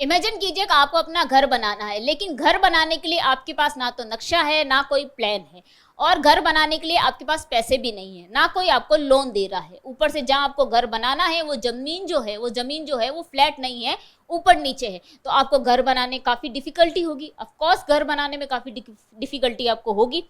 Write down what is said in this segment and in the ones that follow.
Imagine कीजिए कि आपको अपना घर बनाना है, लेकिन घर बनाने के लिए आपके पास ना तो नक्शा है, ना कोई प्लान है, और घर बनाने के लिए आपके पास पैसे भी नहीं है, ना कोई आपको लोन दे रहा है। ऊपर से जहां आपको घर बनाना है वो जमीन जो है वो फ्लैट नहीं है, ऊपर नीचे है, तो आपको घर बनाने काफ़ी डिफिकल्टी होगी। ऑफ कोर्स घर बनाने में काफ़ी डिफिकल्टी आपको होगी।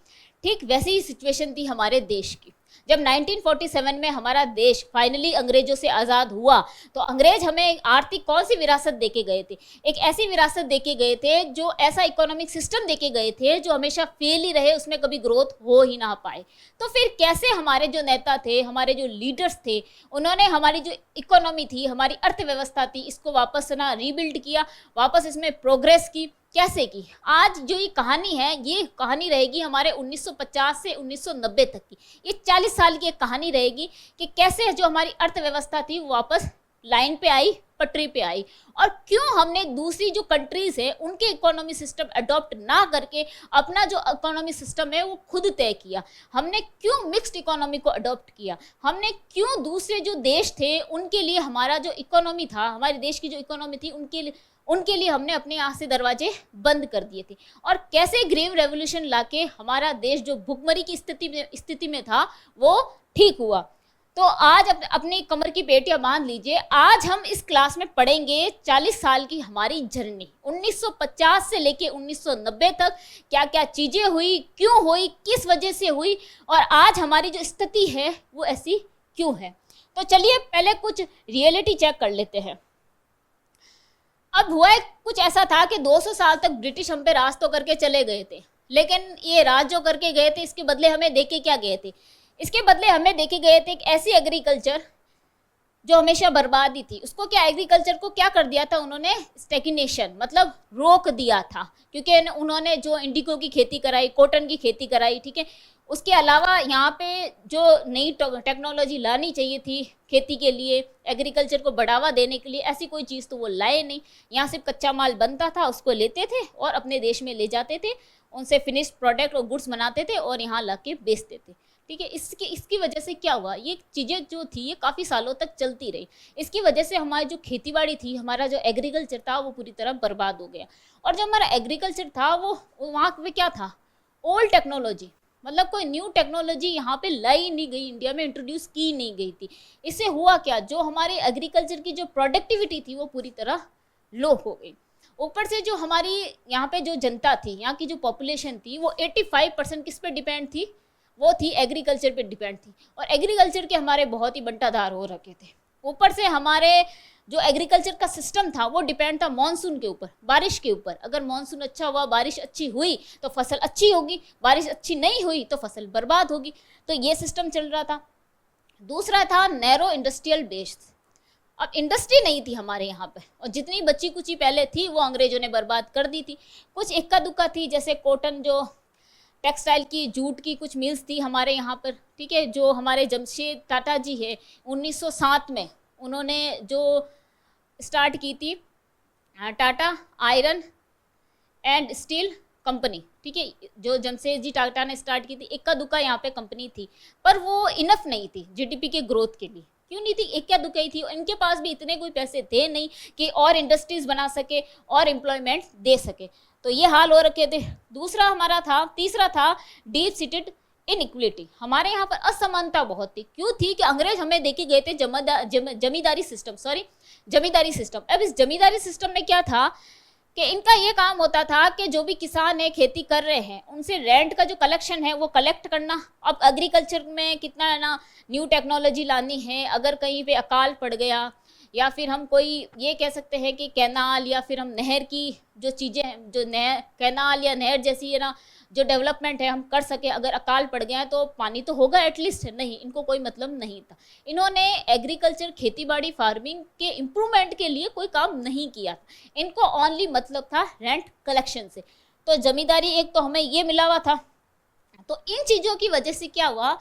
ठीक वैसी ही सिचुएशन थी हमारे देश की। जब 1947 में हमारा देश फाइनली अंग्रेजों से आज़ाद हुआ, तो अंग्रेज हमें आर्थिक कौन सी विरासत देके गए थे? एक ऐसी विरासत देके गए थे, जो ऐसा इकोनॉमिक सिस्टम देके गए थे जो हमेशा फेल ही रहे, उसमें कभी ग्रोथ हो ही ना पाए। तो फिर कैसे हमारे जो नेता थे, हमारे जो लीडर्स थे, उन्होंने हमारी जो इकोनॉमी थी, हमारी अर्थव्यवस्था थी, इसको वापस ना रीबिल्ड किया, वापस इसमें प्रोग्रेस की, कैसे की? आज जो ये कहानी है, ये कहानी रहेगी हमारे 1950 से 1990 तक की। ये 40 साल की एक कहानी रहेगी कि कैसे जो हमारी अर्थव्यवस्था थी वो वापस लाइन पे आई, पटरी पे आई, और क्यों हमने दूसरी जो कंट्रीज है उनके इकोनॉमी सिस्टम अडॉप्ट ना करके अपना जो इकोनॉमी सिस्टम है वो खुद तय किया। हमने क्यों मिक्स्ड इकोनॉमी को अडॉप्ट किया, हमने क्यों दूसरे जो देश थे उनके लिए हमारा जो इकोनॉमी था, हमारे देश की जो इकोनॉमी थी उनके लिए हमने अपने यहाँ से दरवाजे बंद कर दिए थे, और कैसे ग्रीन रेवोल्यूशन लाके हमारा देश जो भुखमरी की स्थिति में था वो ठीक हुआ। तो आज अपनी कमर की पेटियां बांध लीजिए। आज हम इस क्लास में पढ़ेंगे 40 साल की हमारी जर्नी, 1950 से लेके 1990 तक क्या क्या चीज़ें हुई, क्यों हुई, किस वजह से हुई, और आज हमारी जो स्थिति है वो ऐसी क्यों है। तो चलिए पहले कुछ रियलिटी चेक कर लेते हैं। अब हुआ कुछ ऐसा था कि 200 साल तक ब्रिटिश हम पे राज तो करके चले गए थे, लेकिन ये राज जो करके गए थे इसके बदले हमें देके क्या गए थे? इसके बदले हमें देखे गए थे एक ऐसी एग्रीकल्चर जो हमेशा बर्बादी थी। उसको क्या, एग्रीकल्चर को क्या कर दिया था उन्होंने? स्टैग्नेशन, मतलब रोक दिया था, क्योंकि उन्होंने जो इंडिगो की खेती कराई, कॉटन की खेती कराई, ठीक है। उसके अलावा यहाँ पे जो नई टेक्नोलॉजी लानी चाहिए थी खेती के लिए, एग्रीकल्चर को बढ़ावा देने के लिए, ऐसी कोई चीज़ तो वो लाए नहीं। यहाँ सिर्फ कच्चा माल बनता था, उसको लेते थे और अपने देश में ले जाते थे, उनसे फिनिश्ड प्रोडक्ट और गुड्स बनाते थे और यहाँ ला के बेचते थे, ठीक है। इसकी वजह से क्या हुआ, ये चीज़ें जो थी ये काफ़ी सालों तक चलती रही। इसकी वजह से हमारी जो खेतीबाड़ी थी, हमारा जो एग्रीकल्चर था वो पूरी तरह बर्बाद हो गया। और जो हमारा एग्रीकल्चर था वो वहाँ पे क्या था, ओल्ड टेक्नोलॉजी, मतलब कोई न्यू टेक्नोलॉजी यहाँ पे लाई नहीं गई, इंडिया में इंट्रोड्यूस की नहीं गई थी। इससे हुआ क्या, जो हमारे एग्रीकल्चर की जो प्रोडक्टिविटी थी वो पूरी तरह लो हो गई। ऊपर से जो हमारी यहाँ पे जो जनता थी, यहाँ की जो पॉपुलेशन थी, वो 85% किस पे डिपेंड थी? वो थी एग्रीकल्चर पे डिपेंड थी, और एग्रीकल्चर के हमारे बहुत ही बंटाधार हो रखे थे। ऊपर से हमारे जो एग्रीकल्चर का सिस्टम था वो डिपेंड था मॉनसून के ऊपर, बारिश के ऊपर। अगर मॉनसून अच्छा हुआ, बारिश अच्छी हुई तो फसल अच्छी होगी, बारिश अच्छी नहीं हुई तो फसल बर्बाद होगी। तो ये सिस्टम चल रहा था। दूसरा था नैरो इंडस्ट्रियल बेस्ड। अब इंडस्ट्री नहीं थी हमारे यहाँ पे, और जितनी बची कुची पहले थी वो अंग्रेजों ने बर्बाद कर दी थी। कुछ इक्का दुक्का थी, जैसे कॉटन, जो टेक्सटाइल की, जूट की कुछ मिल्स थी हमारे यहाँ पर, ठीक है। जो हमारे जमशेद टाटा जी है, 1907 में उन्होंने जो स्टार्ट की थी Tata iron and steel company, ठीक है। जो जमशेद जी टाटा ने स्टार्ट की थी, इक्का दुक्का यहाँ पे कंपनी थी, पर वो इनफ नहीं थी जीडीपी के ग्रोथ के लिए। क्यों नहीं थी? इक्का दुक्का ही थी। इनके पास भी इतने कोई पैसे थे नहीं कि और इंडस्ट्रीज बना सके और एम्प्लॉयमेंट दे सके, तो ये हाल हो रखे थे। तीसरा था डीप सीटेड इनइक्वलिटी। हमारे यहाँ पर असमानता बहुत थी। क्यों थी? कि अंग्रेज हमें देके गए थे जमींदारी सिस्टम। अब इस जमींदारी सिस्टम में क्या था कि इनका ये काम होता था कि जो भी किसान है, खेती कर रहे हैं, उनसे रेंट का जो कलेक्शन है वो कलेक्ट करना। अब एग्रीकल्चर में कितना है ना, न्यू टेक्नोलॉजी लानी है। अगर कहीं पे अकाल पड़ गया, या फिर हम कोई ये कह सकते हैं कि कैनाल, या फिर हम नहर की जो चीज़ें हैं, जो कैनाल या नहर जैसी है ना, जो डेवलपमेंट है हम कर सके। अगर अकाल पड़ गया तो पानी तो होगा एटलीस्ट, नहीं, इनको कोई मतलब नहीं था। इन्होंने एग्रीकल्चर, खेतीबाड़ी, फार्मिंग के इम्प्रूवमेंट के लिए कोई काम नहीं किया था। इनको ओनली मतलब था रेंट कलेक्शन से। तो जमींदारी एक तो हमें ये मिला हुआ था। तो इन चीज़ों की वजह से क्या हुआ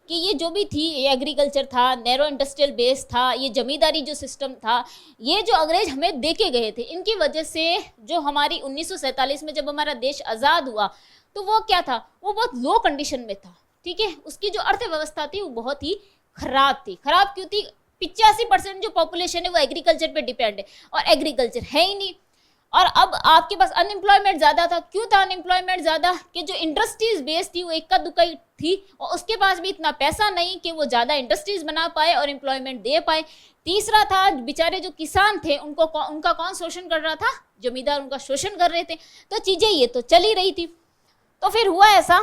कि ये जो भी थी, ये एग्रीकल्चर था, नैरो इंडस्ट्रियल बेस था, ये जमींदारी जो सिस्टम था, ये जो अंग्रेज हमें देके गए थे, इनकी वजह से जो हमारी 1947 में जब हमारा देश आज़ाद हुआ तो वो क्या था, वो बहुत लो कंडीशन में था, ठीक है। उसकी जो अर्थव्यवस्था थी वो बहुत ही खराब थी। खराब क्यों थी? 85% जो पॉपुलेशन है वो एग्रीकल्चर पे डिपेंड है, और एग्रीकल्चर है ही नहीं। और अब आपके पास अनएम्प्लॉयमेंट ज़्यादा था। क्यों था अनएम्प्लॉयमेंट ज़्यादा? कि जो इंडस्ट्रीज बेस थी वो इक्का दुक्का ही थी और उसके पास भी इतना पैसा नहीं कि वो ज़्यादा इंडस्ट्रीज बना पाए और एम्प्लॉयमेंट दे पाए। तीसरा था बेचारे जो किसान थे उनका कौन शोषण कर रहा था? जमींदार उनका शोषण कर रहे थे। तो चीज़ें ये तो चल ही रही थी। तो फिर हुआ ऐसा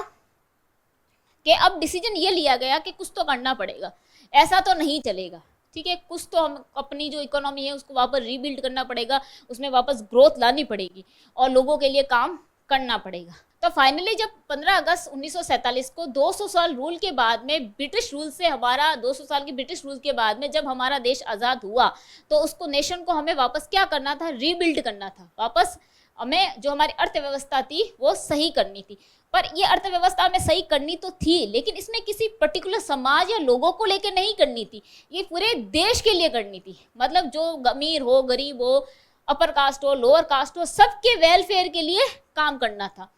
कि अब डिसीजन ये लिया गया कि कुछ तो करना पड़ेगा, ऐसा तो नहीं चलेगा, ठीक है, कुछ तो हम अपनी जो इकोनॉमी है उसको वापस रीबिल्ड करना पड़ेगा, उसमें वापस ग्रोथ लानी पड़ेगी और लोगों के लिए काम करना पड़ेगा। तो फाइनली जब 15 अगस्त 1947 को 200 साल रूल के बाद में ब्रिटिश रूल से हमारा 200 साल के ब्रिटिश रूल के बाद में जब हमारा देश आज़ाद हुआ तो उसको नेशन को हमें वापस क्या करना था? रीबिल्ड करना था। वापस हमें जो हमारी अर्थव्यवस्था थी वो सही करनी थी। पर ये अर्थव्यवस्था हमें सही करनी तो थी, लेकिन इसमें किसी पर्टिकुलर समाज या लोगों को लेकर नहीं करनी थी, ये पूरे देश के लिए करनी थी। मतलब जो अमीर हो, गरीब हो, अपर कास्ट हो, लोअर कास्ट हो, सबके वेलफेयर के लिए काम करना था।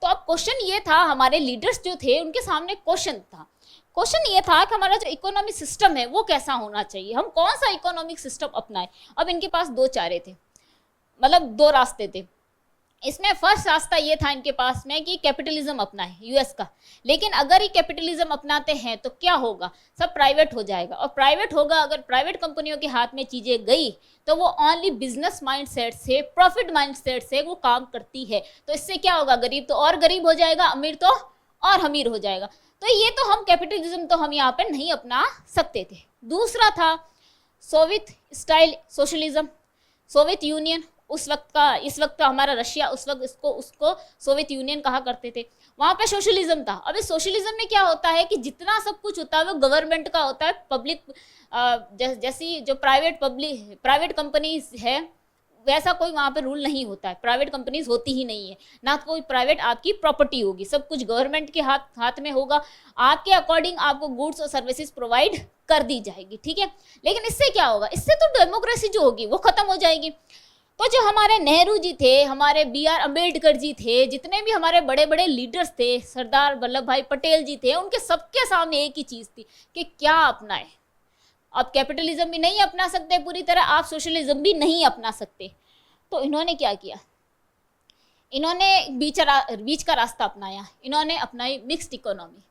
तो अब क्वेश्चन ये था, हमारे लीडर्स जो थे उनके सामने क्वेश्चन ये था कि हमारा जो इकोनॉमिक सिस्टम है वो कैसा होना चाहिए, हम कौन सा इकोनॉमिक सिस्टम अपनाएं। अब इनके पास दो चारे थे, मतलब दो रास्ते थे। इसमें फर्स्ट रास्ता ये था इनके पास में कि कैपिटलिज्म अपनाएं, यूएस का। लेकिन अगर ये कैपिटलिज्म अपनाते हैं तो क्या होगा? सब प्राइवेट हो जाएगा, और प्राइवेट होगा, अगर प्राइवेट कंपनियों के हाथ में चीज़ें गई तो वो ओनली बिजनेस माइंडसेट से, प्रॉफिट माइंडसेट से वो काम करती है। तो इससे क्या होगा? गरीब तो और गरीब हो जाएगा, अमीर तो और अमीर हो जाएगा। तो ये तो हम कैपिटलिज्म तो हम यहाँ पर नहीं अपना सकते थे। दूसरा था Soviet style socialism, Soviet union उस वक्त का, इस वक्त का हमारा रशिया, उस वक्त उसको सोवियत यूनियन कहा करते थे। वहाँ पे सोशलिज्म था। अब इस सोशलिज्म में क्या होता है कि जितना सब कुछ होता है वो गवर्नमेंट का होता है, पब्लिक जैसी जो प्राइवेट कंपनीज है वैसा कोई वहाँ पे रूल नहीं होता है, प्राइवेट कंपनीज होती ही नहीं है, ना कोई प्राइवेट आपकी प्रॉपर्टी होगी, सब कुछ गवर्नमेंट के हाथ में होगा, आपके अकॉर्डिंग आपको गुड्स और सर्विसेज प्रोवाइड कर दी जाएगी, ठीक है। लेकिन इससे क्या होगा? इससे तो डेमोक्रेसी जो होगी वो खत्म हो जाएगी। तो जो हमारे नेहरू जी थे, हमारे BR अम्बेडकर जी थे, जितने भी हमारे बड़े बड़े लीडर्स थे, सरदार वल्लभ भाई पटेल जी थे, उनके सबके सामने एक ही चीज़ थी कि क्या अपनाएं। आप कैपिटलिज्म भी नहीं अपना सकते पूरी तरह, आप सोशलिज्म भी नहीं अपना सकते। तो इन्होंने क्या किया? इन्होंने बीच का रास्ता अपनाया, इन्होंने अपनाई मिक्स्ड इकोनॉमी।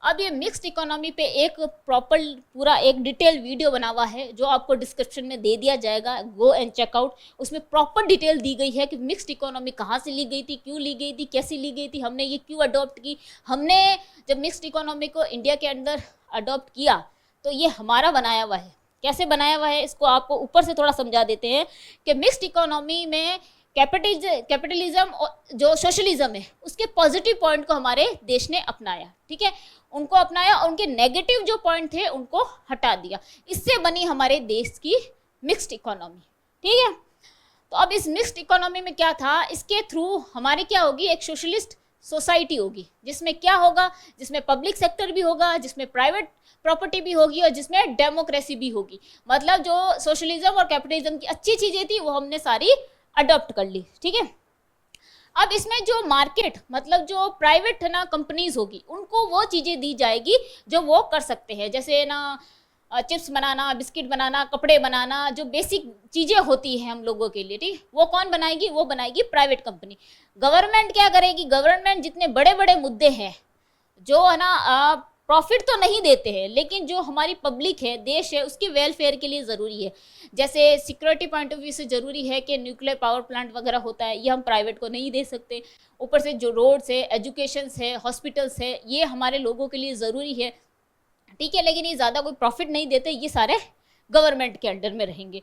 अब ये मिक्स्ड इकोनॉमी पे एक प्रॉपर पूरा एक डिटेल वीडियो बना हुआ है जो आपको डिस्क्रिप्शन में दे दिया जाएगा, गो एंड चेकआउट। उसमें प्रॉपर डिटेल दी गई है कि मिक्स्ड इकोनॉमी कहाँ से ली गई थी, क्यों ली गई थी, कैसे ली गई थी, हमने ये क्यों अडॉप्ट की। हमने जब मिक्स्ड इकोनॉमी को इंडिया के अंदर अडॉप्ट किया तो ये हमारा बनाया हुआ है। कैसे बनाया हुआ है इसको आपको ऊपर से थोड़ा समझा देते हैं कि मिक्स्ड इकोनॉमी में कैपिटलिज्म और जो सोशलिज्म है उसके पॉजिटिव पॉइंट को हमारे देश ने अपनाया, ठीक है, उनको अपनाया और उनके नेगेटिव जो पॉइंट थे उनको हटा दिया। इससे बनी हमारे देश की मिक्स्ड इकोनॉमी, ठीक है। तो अब इस मिक्स्ड इकोनॉमी में क्या था, इसके थ्रू हमारी क्या होगी? एक सोशलिस्ट सोसाइटी होगी, जिसमें क्या होगा? जिसमें पब्लिक सेक्टर भी होगा, जिसमें प्राइवेट प्रॉपर्टी भी होगी और जिसमें डेमोक्रेसी भी होगी। मतलब जो सोशलिज्म और कैपिटलिज्म की अच्छी चीज़ें थी वो हमने सारी अडॉप्ट कर ली, ठीक है। अब इसमें जो मार्केट, मतलब जो प्राइवेट ना कंपनीज होगी, उनको वो चीज़ें दी जाएगी जो वो कर सकते हैं, जैसे ना चिप्स बनाना, बिस्किट बनाना, कपड़े बनाना, जो बेसिक चीज़ें होती हैं हम लोगों के लिए, ठीक, वो कौन बनाएगी? वो बनाएगी प्राइवेट कंपनी। गवर्नमेंट क्या करेगी? गवर्नमेंट जितने बड़े बड़े मुद्दे हैं जो है ना प्रॉफिट तो नहीं देते हैं, लेकिन जो हमारी पब्लिक है, देश है, उसकी वेलफेयर के लिए ज़रूरी है, जैसे सिक्योरिटी पॉइंट ऑफ व्यू से ज़रूरी है कि न्यूक्लियर पावर प्लांट वगैरह होता है, ये हम प्राइवेट को नहीं दे सकते। ऊपर से जो रोड्स है, एजुकेशंस है, हॉस्पिटल्स है, ये हमारे लोगों के लिए ज़रूरी है, ठीक है, लेकिन ये ज़्यादा कोई प्रॉफिट नहीं देते, ये सारे गवर्नमेंट के अंडर में रहेंगे।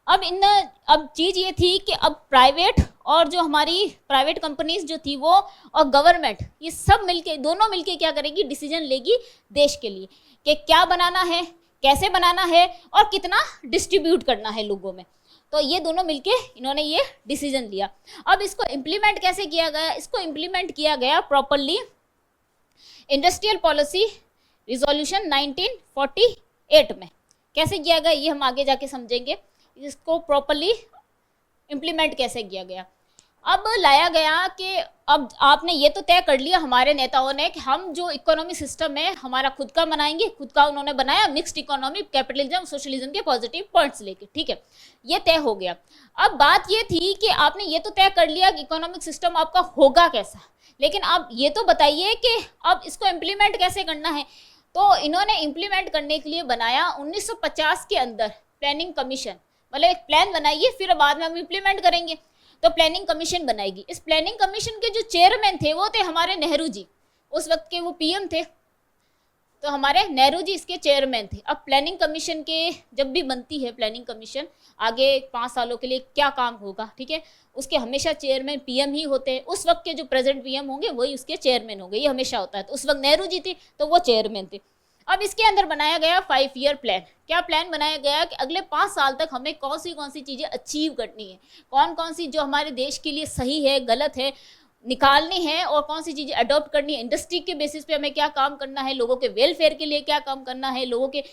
अब चीज़ ये थी कि अब प्राइवेट और जो हमारी प्राइवेट कंपनीज जो थी वो और गवर्नमेंट, ये सब मिलके, दोनों मिलके क्या करेगी? डिसीजन लेगी देश के लिए कि क्या बनाना है, कैसे बनाना है और कितना डिस्ट्रीब्यूट करना है लोगों में। तो ये दोनों मिलके इन्होंने ये डिसीजन लिया। अब इसको इम्प्लीमेंट कैसे किया गया? इसको इम्प्लीमेंट किया गया प्रॉपरली इंडस्ट्रियल पॉलिसी रिजोल्यूशन 1948 में। कैसे किया गया ये हम आगे जाके समझेंगे, इसको प्रॉपरली इम्प्लीमेंट कैसे किया गया। अब लाया गया कि अब आपने ये तो तय कर लिया हमारे नेताओं ने कि हम जो इकोनॉमी सिस्टम है हमारा खुद का बनाएंगे, खुद का उन्होंने बनाया मिक्स्ड इकोनॉमी, कैपिटलिज्म सोशलिज्म के पॉजिटिव पॉइंट्स लेके, ठीक है, ये तय हो गया। अब बात ये थी कि आपने ये तो तय कर लिया कि इकोनॉमिक सिस्टम आपका होगा कैसा, लेकिन आप ये तो बताइए कि अब इसको इम्प्लीमेंट कैसे करना है। तो इन्होंने इम्प्लीमेंट करने के लिए बनाया 1950 के अंदर प्लानिंग कमीशन, मतलब एक प्लान बनाइए फिर बाद में हम इम्प्लीमेंट करेंगे। तो प्लानिंग कमीशन बनाएगी। इस प्लानिंग कमीशन के जो चेयरमैन थे वो थे हमारे नेहरू जी, उस वक्त के वो पीएम थे, तो हमारे नेहरू जी इसके चेयरमैन थे। अब प्लानिंग कमीशन के जब भी बनती है प्लानिंग कमीशन, आगे 5 सालों के लिए क्या काम होगा, ठीक है, उसके हमेशा चेयरमैन पीएम ही होते हैं। उस वक्त के जो प्रेजेंट पीएम होंगे वही उसके चेयरमैन होंगे, ये हमेशा होता है। तो उस वक्त नेहरू जी थे तो वो चेयरमैन थे। अब इसके अंदर बनाया गया 5 ईयर प्लान। क्या प्लान बनाया गया कि अगले 5 साल तक हमें कौन सी चीज़ें अचीव करनी है, कौन सी जो हमारे देश के लिए सही है गलत है निकालनी है, और कौन सी चीज़ें अडॉप्ट करनी है, इंडस्ट्री के बेसिस पे हमें क्या काम करना है, लोगों के वेलफेयर के लिए क्या काम करना है, लोगों के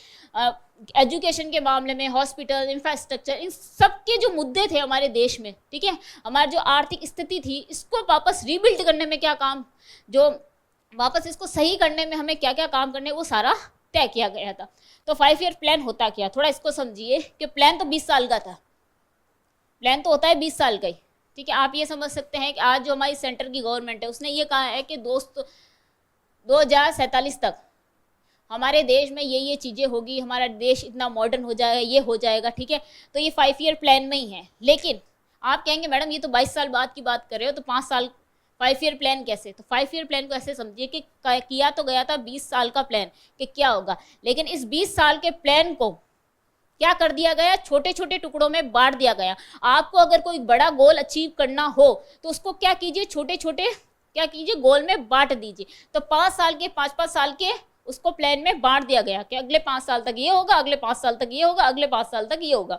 एजुकेशन के मामले में, हॉस्पिटल, इंफ्रास्ट्रक्चर, इन सब के जो मुद्दे थे हमारे देश में, ठीक है, हमारी जो आर्थिक स्थिति थी इसको वापस रीबिल्ड करने में क्या काम, जो वापस इसको सही करने में हमें क्या क्या काम करने, वो सारा तय किया गया था। तो 5 ईयर प्लान होता क्या, थोड़ा इसको समझिए कि प्लान तो 20 साल का था, प्लान तो होता है 20 साल का ही, ठीक है। आप ये समझ सकते हैं कि आज जो हमारी सेंटर की गवर्नमेंट है उसने ये कहा है कि दोस्त 2047 तक हमारे देश में ये चीज़ें होगी, हमारा देश इतना मॉडर्न हो जाएगा, ये हो जाएगा, ठीक है। तो ये 5 ईयर प्लान में ही है। लेकिन आप कहेंगे मैडम ये तो 22 साल बाद की बात कर रहे हो, तो 5 साल 5 ईयर प्लान कैसे। तो 5 ईयर प्लान को ऐसे समझिए कि किया तो गया था 20 साल का प्लान कि क्या होगा, लेकिन इस 20 साल के प्लान को क्या कर दिया गया, छोटे छोटे टुकड़ों में बांट दिया गया। आपको अगर कोई बड़ा गोल अचीव करना हो तो उसको क्या कीजिए, छोटे छोटे क्या कीजिए, गोल में बांट दीजिए। तो 5 साल के 5-5 साल के उसको प्लान में बांट दिया गया कि अगले 5 साल तक ये होगा, अगले 5 साल तक ये होगा, अगले 5 साल तक ये होगा।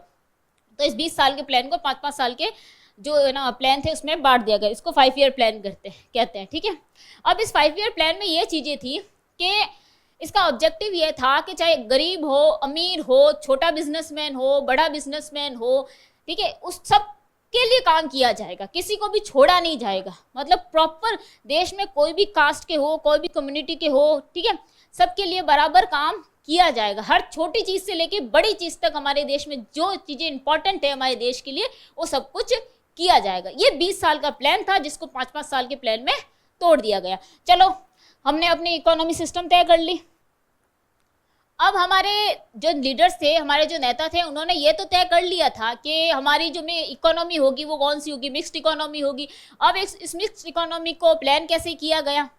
तो इस 20 साल के प्लान को 5-5 साल के जो है ना प्लान थे उसमें बांट दिया गया। इसको 5 ईयर प्लान कहते हैं, ठीक है। अब इस 5 ईयर प्लान में ये चीज़ें थी कि इसका ऑब्जेक्टिव ये था कि चाहे गरीब हो, अमीर हो, छोटा बिजनेसमैन हो, बड़ा बिजनेसमैन हो, ठीक है, उस सब के लिए काम किया जाएगा, किसी को भी छोड़ा नहीं जाएगा। मतलब प्रॉपर देश में कोई भी कास्ट के हो, कोई भी कम्युनिटी के हो, ठीक है, सबके लिए बराबर काम किया जाएगा। हर छोटी चीज़ से लेके बड़ी चीज़ तक हमारे देश में जो चीज़ें इंपॉर्टेंट है हमारे देश के लिए वो सब कुछ किया जाएगा। ये 20 साल का प्लान था जिसको 5-5 साल के प्लान में तोड़ दिया गया। चलो हमने अपनी इकोनॉमी सिस्टम तय कर ली। अब हमारे जो लीडर्स थे, हमारे जो नेता थे, उन्होंने ये तो तय कर लिया था कि हमारी जो इकोनॉमी होगी वो कौन सी होगी, मिक्स्ड इकोनॉमी होगी। अब इस मिक्स्ड इकोनॉमी को प्लान कैसे किया गया,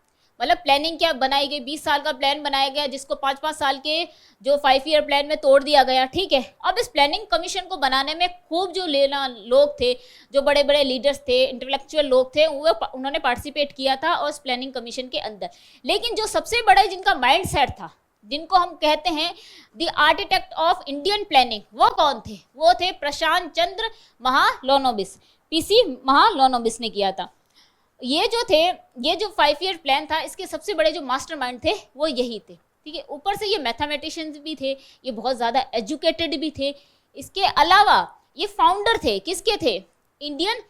मतलब प्लानिंग क्या बनाई गई, 20 साल का प्लान बनाया गया जिसको 5-5 साल के जो 5 ईयर प्लान में तोड़ दिया गया, ठीक है। अब इस प्लानिंग कमीशन को बनाने में खूब जो लोग थे, जो बड़े बड़े लीडर्स थे, इंटेलेक्चुअल लोग थे, वो उन्होंने पार्टिसिपेट किया था और इस प्लानिंग कमीशन के अंदर। लेकिन जो सबसे बड़ा जिनका माइंड सेट था, जिनको हम कहते हैं the architect of Indian planning, वो कौन थे, वो थे प्रशांत चंद्र महालनोबिस, पीसी महालनोबिस ने किया था। ये जो 5 ईयर प्लान था इसके सबसे बड़े जो मास्टरमाइंड थे वो यही थे, ठीक है। ऊपर से ये मैथमेटिशियंस भी थे, ये बहुत ज़्यादा एजुकेटेड भी थे। इसके अलावा ये फाउंडर थे, किसके थे, इंडियन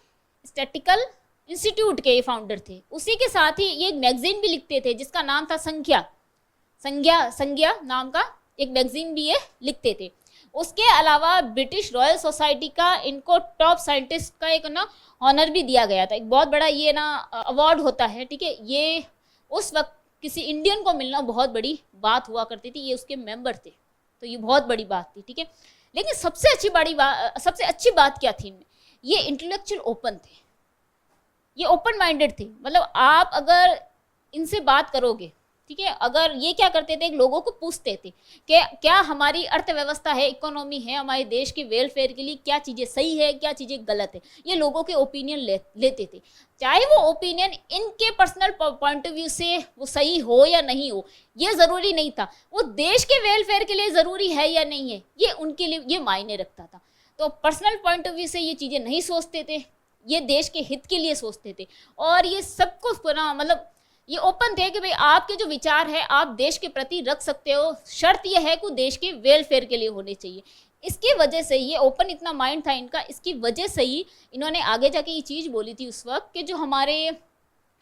स्टैटिस्टिकल इंस्टीट्यूट के ये फाउंडर थे। उसी के साथ ही ये एक मैगजीन भी लिखते थे जिसका नाम था संज्ञा नाम का एक मैगजीन भी ये लिखते थे। उसके अलावा ब्रिटिश रॉयल सोसाइटी का इनको टॉप साइंटिस्ट का एक ना ऑनर भी दिया गया था, एक बहुत बड़ा ये ना अवार्ड होता है, ठीक है। ये उस वक्त किसी इंडियन को मिलना बहुत बड़ी बात हुआ करती थी, ये उसके मेंबर थे, तो ये बहुत बड़ी बात थी, ठीक है। लेकिन सबसे अच्छी बात क्या थी इनमें, ये इंटेलेक्चुअल ओपन थे, ये ओपन माइंडेड थे। मतलब आप अगर इनसे बात करोगे, ठीक है, अगर ये क्या करते थे, लोगों को पूछते थे कि क्या हमारी अर्थव्यवस्था है, इकोनॉमी है, हमारे देश के वेलफेयर के लिए क्या चीज़ें सही है, क्या चीज़ें गलत है, ये लोगों के ओपिनियन लेते थे। चाहे वो ओपिनियन इनके पर्सनल पॉइंट ऑफ व्यू से वो सही हो या नहीं हो, ये ज़रूरी नहीं था, वो देश के वेलफेयर के लिए ज़रूरी है या नहीं है, ये उनके लिए ये मायने रखता था। तो पर्सनल पॉइंट ऑफ व्यू से ये चीज़ें नहीं सोचते थे, ये देश के हित के लिए सोचते थे। और ये सबको मतलब ये ओपन थे कि भाई आपके जो विचार है आप देश के प्रति रख सकते हो, शर्त यह है कि देश के वेलफेयर के लिए होने चाहिए। इसकी वजह से ये ओपन इतना माइंड था इनका, इसकी वजह से ही इन्होंने आगे जाके ये चीज़ बोली थी उस वक्त कि जो हमारे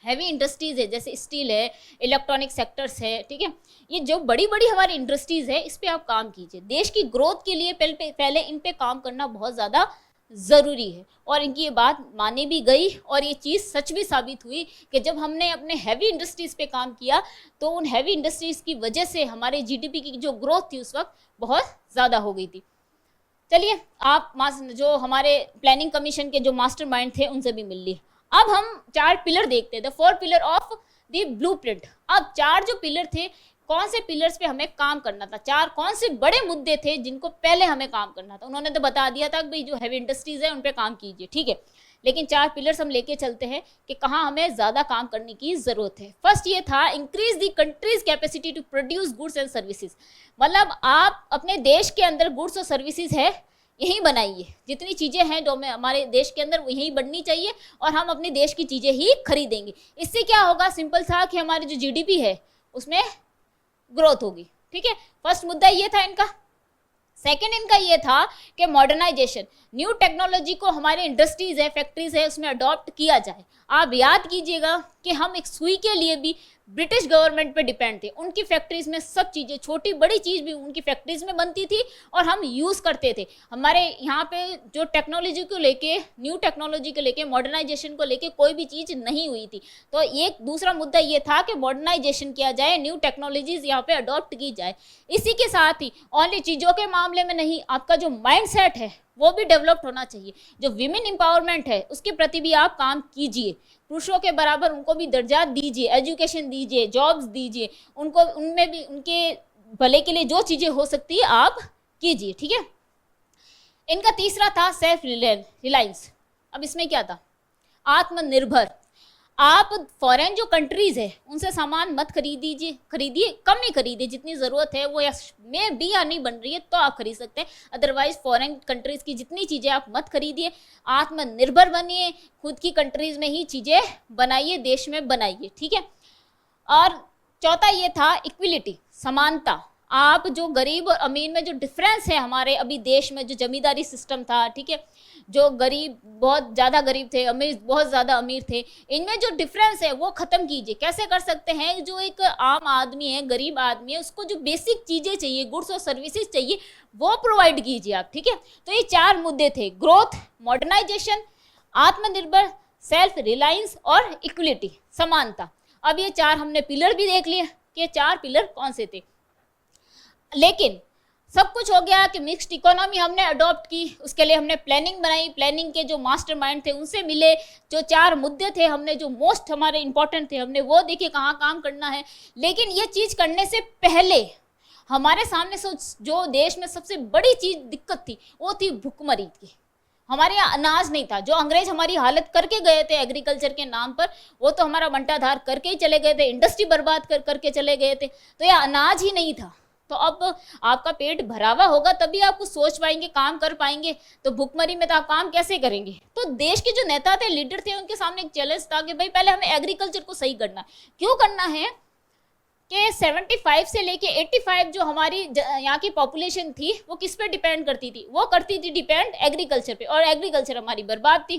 हैवी इंडस्ट्रीज़ है जैसे स्टील है, इलेक्ट्रॉनिक सेक्टर्स है, ठीक है, ये जो बड़ी बड़ी हमारी इंडस्ट्रीज़ है इस पर आप काम कीजिए। देश की ग्रोथ के लिए पहले इन पे काम करना बहुत ज़्यादा ज़रूरी है। और इनकी ये बात मानी भी गई और ये चीज़ सच भी साबित हुई कि जब हमने अपने हैवी इंडस्ट्रीज़ पे काम किया तो उन हैवी इंडस्ट्रीज़ की वजह से हमारे जीडीपी की जो ग्रोथ थी उस वक्त बहुत ज़्यादा हो गई थी। चलिए, आप जो हमारे प्लानिंग कमीशन के जो मास्टरमाइंड थे उनसे भी मिल लिए। अब हम 4 पिलर देखते हैं, the 4 pillar of the blueprint. अब 4 जो पिलर थे, कौन से पिलर्स पे हमें काम करना था, 4 कौन से बड़े मुद्दे थे जिनको पहले हमें काम करना था। उन्होंने तो बता दिया था कि भाई जो हैवी इंडस्ट्रीज है उन पे काम कीजिए, ठीक है, लेकिन 4 पिलर्स हम लेके चलते हैं कि कहाँ हमें ज़्यादा काम करने की ज़रूरत है। फर्स्ट ये था, increase the country's capacity to produce goods and services. मतलब आप अपने देश के अंदर गुड्स और सर्विसेज है यहीं बनाइए, जितनी चीज़ें हैं जो हमारे देश के अंदर वो यहीं बननी चाहिए और हम अपने देश की चीज़ें ही खरीदेंगे। इससे क्या होगा, सिंपल था कि हमारी जो जीडीपी है उसमें ग्रोथ होगी, ठीक है। फर्स्ट मुद्दा ये था इनका। सेकंड इनका ये था कि मॉडर्नाइजेशन, न्यू टेक्नोलॉजी को हमारे इंडस्ट्रीज है, फैक्ट्रीज है, उसमें अडॉप्ट किया जाए। आप याद कीजिएगा कि हम एक सुई के लिए भी ब्रिटिश गवर्नमेंट पे डिपेंड थे। उनकी फैक्ट्रीज में सब चीज़ें, छोटी बड़ी चीज़ भी उनकी फैक्ट्रीज में बनती थी और हम यूज़ करते थे। हमारे यहाँ पे जो टेक्नोलॉजी को लेके, न्यू टेक्नोलॉजी को लेके, मॉडर्नाइजेशन को लेके कोई भी चीज़ नहीं हुई थी। तो एक दूसरा मुद्दा ये था कि मॉडर्नाइजेशन किया जाए, न्यू टेक्नोलॉजीज यहाँ पे अडॉप्ट की जाए। इसी के साथ ही ओनली चीज़ों के मामले में नहीं, आपका जो माइंड सेट है वो भी डेवलप्ड होना चाहिए। जो विमेन एम्पावरमेंट है उसके प्रति भी आप काम कीजिए, पुरुषों के बराबर उनको भी दर्जा दीजिए, एजुकेशन दीजिए, जॉब्स दीजिए, उनको उनमें भी उनके भले के लिए जो चीज़ें हो सकती है आप कीजिए, ठीक है। इनका तीसरा था सेल्फ रिलायंस। अब इसमें क्या था, आत्मनिर्भर। आप फॉरेन जो कंट्रीज़ है उनसे सामान मत खरीदिए, कम ही खरीदिए, जितनी ज़रूरत है वो में भी या नहीं बन रही है तो आप खरीद सकते हैं, अदरवाइज़ फॉरेन कंट्रीज़ की जितनी चीज़ें आप मत खरीदिए। आत्मनिर्भर बनिए, खुद की कंट्रीज़ में ही चीज़ें बनाइए, देश में बनाइए, ठीक है। और चौथा ये था इक्विलिटी, समानता। आप जो गरीब और अमीर में जो डिफरेंस है हमारे अभी देश में, जो जमींदारी सिस्टम था, ठीक है, जो गरीब बहुत ज़्यादा गरीब थे, अमीर बहुत ज़्यादा अमीर थे, इनमें जो डिफरेंस है वो ख़त्म कीजिए। कैसे कर सकते हैं, जो एक आम आदमी है, गरीब आदमी है, उसको जो बेसिक चीज़ें चाहिए, गुड्स और सर्विसेज चाहिए, वो प्रोवाइड कीजिए आप, ठीक है। तो ये 4 मुद्दे थे, ग्रोथ, मॉडर्नाइजेशन, आत्मनिर्भर, सेल्फ रिलायंस और इक्विलिटी, समानता। अब ये 4 हमने पिलर भी देख लिए कि 4 पिलर कौन से थे। लेकिन सब कुछ हो गया कि मिक्स्ड इकोनॉमी हमने अडॉप्ट की, उसके लिए हमने प्लानिंग बनाई, प्लानिंग के जो मास्टरमाइंड थे उनसे मिले, जो 4 मुद्दे थे हमने, जो मोस्ट हमारे इंपॉर्टेंट थे, हमने वो देखे कहाँ काम करना है। लेकिन ये चीज़ करने से पहले हमारे सामने जो देश में सबसे बड़ी चीज़ दिक्कत थी वो थी भुखमरी की। हमारे यहाँ अनाज नहीं था। जो अंग्रेज हमारी हालत करके गए थे एग्रीकल्चर के नाम पर, वो तो हमारा बंटाधार करके ही चले गए थे, इंडस्ट्री बर्बाद करके चले गए थे, तो यह अनाज ही नहीं था। तो अब आपका पेट भरा हुआ होगा तभी आप कुछ सोच पाएंगे, काम कर पाएंगे, तो भुखमरी में तो आप काम कैसे करेंगे। तो देश के जो नेता थे, लीडर थे, उनके सामने एक चैलेंज था कि भाई पहले हमें एग्रीकल्चर को सही करना है। क्यों करना है कि 75 से लेके 85 जो हमारी यहाँ की पॉपुलेशन थी वो किस पे डिपेंड करती थी, वो करती थी डिपेंड एग्रीकल्चर पे, और एग्रीकल्चर हमारी बर्बाद थी।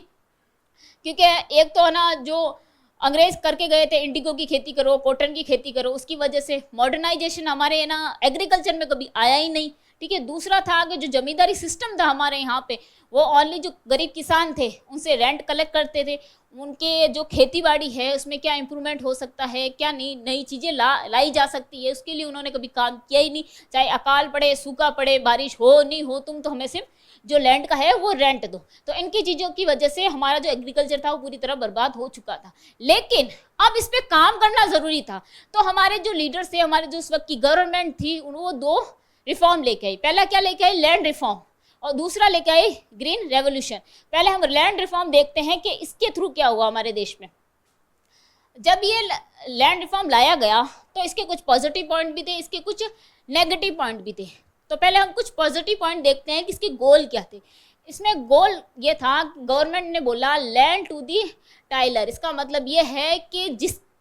क्योंकि एक तो ना जो अंग्रेज करके गए थे, इंडिगो की खेती करो, कॉटन की खेती करो, उसकी वजह से मॉडर्नाइजेशन हमारे ना एग्रीकल्चर में कभी आया ही नहीं, ठीक है। दूसरा था कि जो जमींदारी सिस्टम था हमारे यहाँ पे, वो ओनली जो गरीब किसान थे उनसे रेंट कलेक्ट करते थे। उनके जो खेती बाड़ी है उसमें क्या इम्प्रूवमेंट हो सकता है, क्या नई चीज़ें लाई जा सकती है, उसके लिए उन्होंने कभी काम किया ही नहीं। चाहे अकाल पड़े, सूखा पड़े, बारिश हो नहीं हो, तुम तो हमें सिर्फ जो लैंड का है वो रेंट दो। तो इनकी चीज़ों की वजह से हमारा जो एग्रीकल्चर था वो पूरी तरह बर्बाद हो चुका था। लेकिन अब इस पर काम करना ज़रूरी था। तो हमारे जो लीडर्स थे, हमारे जो उस वक्त की गवर्नमेंट थी, वो 2 रिफॉर्म लेके आई। पहला क्या लेके आई, लैंड रिफॉर्म, और दूसरा लेके आई ग्रीन रेवोल्यूशन। पहले हम लैंड रिफॉर्म देखते हैं कि इसके थ्रू क्या हुआ हमारे देश में। जब ये लैंड रिफॉर्म लाया गया तो इसके कुछ पॉजिटिव पॉइंट भी थे, इसके कुछ नेगेटिव पॉइंट भी थे। तो पहले हम कुछ पॉजिटिव पॉइंट देखते हैं कि इसके गोल क्या थे। इसमें गोल ये था, गवर्नमेंट ने बोला लैंड टू दी टाइलर। इसका मतलब ये है कि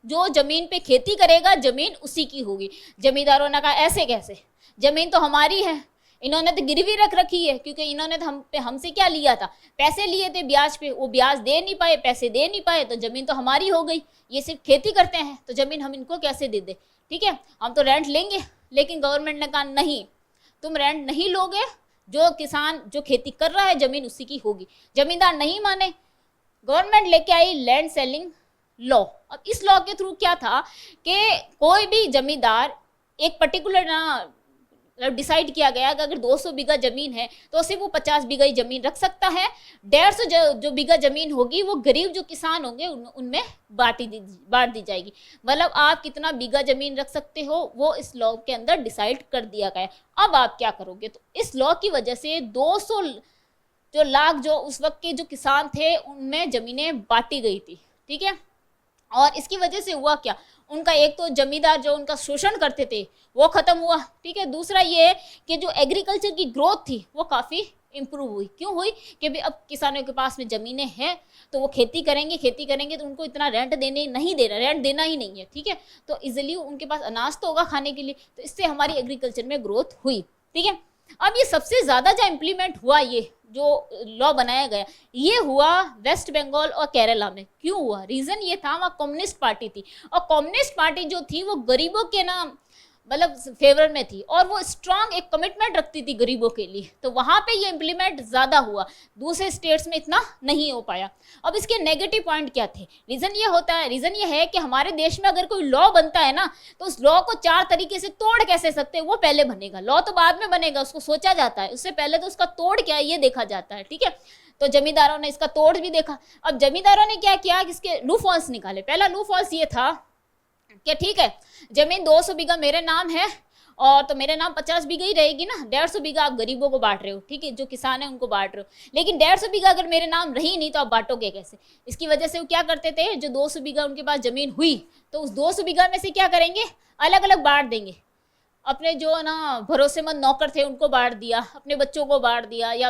जो ज़मीन पे खेती करेगा ज़मीन उसी की होगी। जमींदारों ने कहा ऐसे कैसे, ज़मीन तो हमारी है, इन्होंने तो गिरवी रख रखी है, क्योंकि इन्होंने तो हमसे क्या लिया था, पैसे लिए थे ब्याज पे, वो ब्याज दे नहीं पाए, पैसे दे नहीं पाए, तो जमीन तो हमारी हो गई। ये सिर्फ खेती करते हैं तो जमीन हम इनको कैसे दे दे, ठीक है, हम तो रेंट लेंगे। लेकिन गवर्नमेंट ने कहा नहीं, तुम रेंट नहीं लोगे, जो किसान जो खेती कर रहा है जमीन उसी की होगी। जमींदार नहीं माने, गवर्नमेंट लेके आई लैंड सेलिंग लॉ। अब इस लॉ के थ्रू क्या था कि कोई भी जमींदार एक पर्टिकुलर ना डिसाइड किया गया कि अगर 200 बीघा जमीन है तो सिर्फ वो 50 बीघा ही जमीन रख सकता है। 150 जो बीघा जमीन होगी वो गरीब जो किसान होंगे उनमें बांट दी जाएगी। मतलब आप कितना बीघा जमीन रख सकते हो वो इस लॉ के अंदर डिसाइड कर दिया गया। अब आप क्या करोगे, तो इस लॉ की वजह से 200 जो लाख जो उस वक्त के जो किसान थे उनमें जमीनें बांटी गई थी, ठीक है। और इसकी वजह से हुआ क्या, उनका एक तो जमींदार जो उनका शोषण करते थे वो खत्म हुआ, ठीक है। दूसरा ये कि जो एग्रीकल्चर की ग्रोथ थी वो काफ़ी इम्प्रूव हुई। क्यों हुई कि भी अब किसानों के पास में ज़मीनें हैं तो वो खेती करेंगे तो उनको इतना रेंट रेंट देना ही नहीं है, ठीक है। तो इजीली उनके पास अनाज तो होगा खाने के लिए, तो इससे हमारी एग्रीकल्चर में ग्रोथ हुई, ठीक है। अब ये सबसे ज़्यादा जो इम्प्लीमेंट हुआ, ये जो लॉ बनाया गया, ये हुआ वेस्ट बंगाल और केरला में। क्यों हुआ, रीज़न ये था, वहाँ कम्युनिस्ट पार्टी थी और कम्युनिस्ट पार्टी जो थी वो गरीबों के ना मतलब फेवर में थी और वो स्ट्रांग एक कमिटमेंट रखती थी गरीबों के लिए, तो वहाँ पे ये इम्प्लीमेंट ज़्यादा हुआ, दूसरे स्टेट्स में इतना नहीं हो पाया। अब इसके नेगेटिव पॉइंट क्या थे, रीज़न ये है कि हमारे देश में अगर कोई लॉ बनता है ना तो उस लॉ को 4 तरीके से तोड़ कैसे सकते हैं वो पहले बनेगा। लॉ तो बाद में बनेगा, उसको सोचा जाता है, उससे पहले तो उसका तोड़ क्या है ये देखा जाता है, ठीक है। तो जमींदारों ने इसका तोड़ भी देखा। अब जमींदारों ने क्या किया कि इसके लूप होल्स निकाले। पहला लूप होल्स ये था कि ठीक है, जमीन 200 बीघा मेरे नाम है और तो मेरे नाम 50 बीघा ही रहेगी ना, 150 बीघा आप गरीबों को बांट रहे हो, ठीक है, जो किसान है उनको बांट रहे हो, लेकिन 150 बीघा अगर मेरे नाम रही नहीं तो आप बांटोगे कैसे। इसकी वजह से वो क्या करते थे, जो 200 बीघा उनके पास जमीन हुई तो उस 200 बीघा में से क्या करेंगे, अलग अलग बांट देंगे। अपने जो ना भरोसेमंद नौकर थे उनको बांट दिया, अपने बच्चों को बांट दिया, या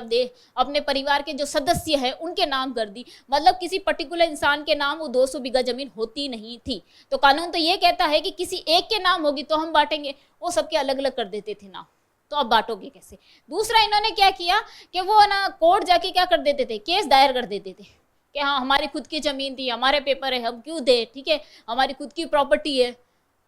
अपने परिवार के जो सदस्य हैं उनके नाम कर दी। मतलब किसी पर्टिकुलर इंसान के नाम वो 200 बीघा जमीन होती नहीं थी। तो कानून तो ये कहता है कि किसी एक के नाम होगी तो हम बांटेंगे, वो सबके अलग अलग कर देते थे नाम, तो अब बांटोगे कैसे। दूसरा इन्होंने क्या किया कि वो ना कोर्ट जाके क्या कर देते थे, केस दायर कर देते थे कि हाँ हमारी खुद की ज़मीन थी, हमारे पेपर है, हम क्यों दे, ठीक है, हमारी खुद की प्रॉपर्टी है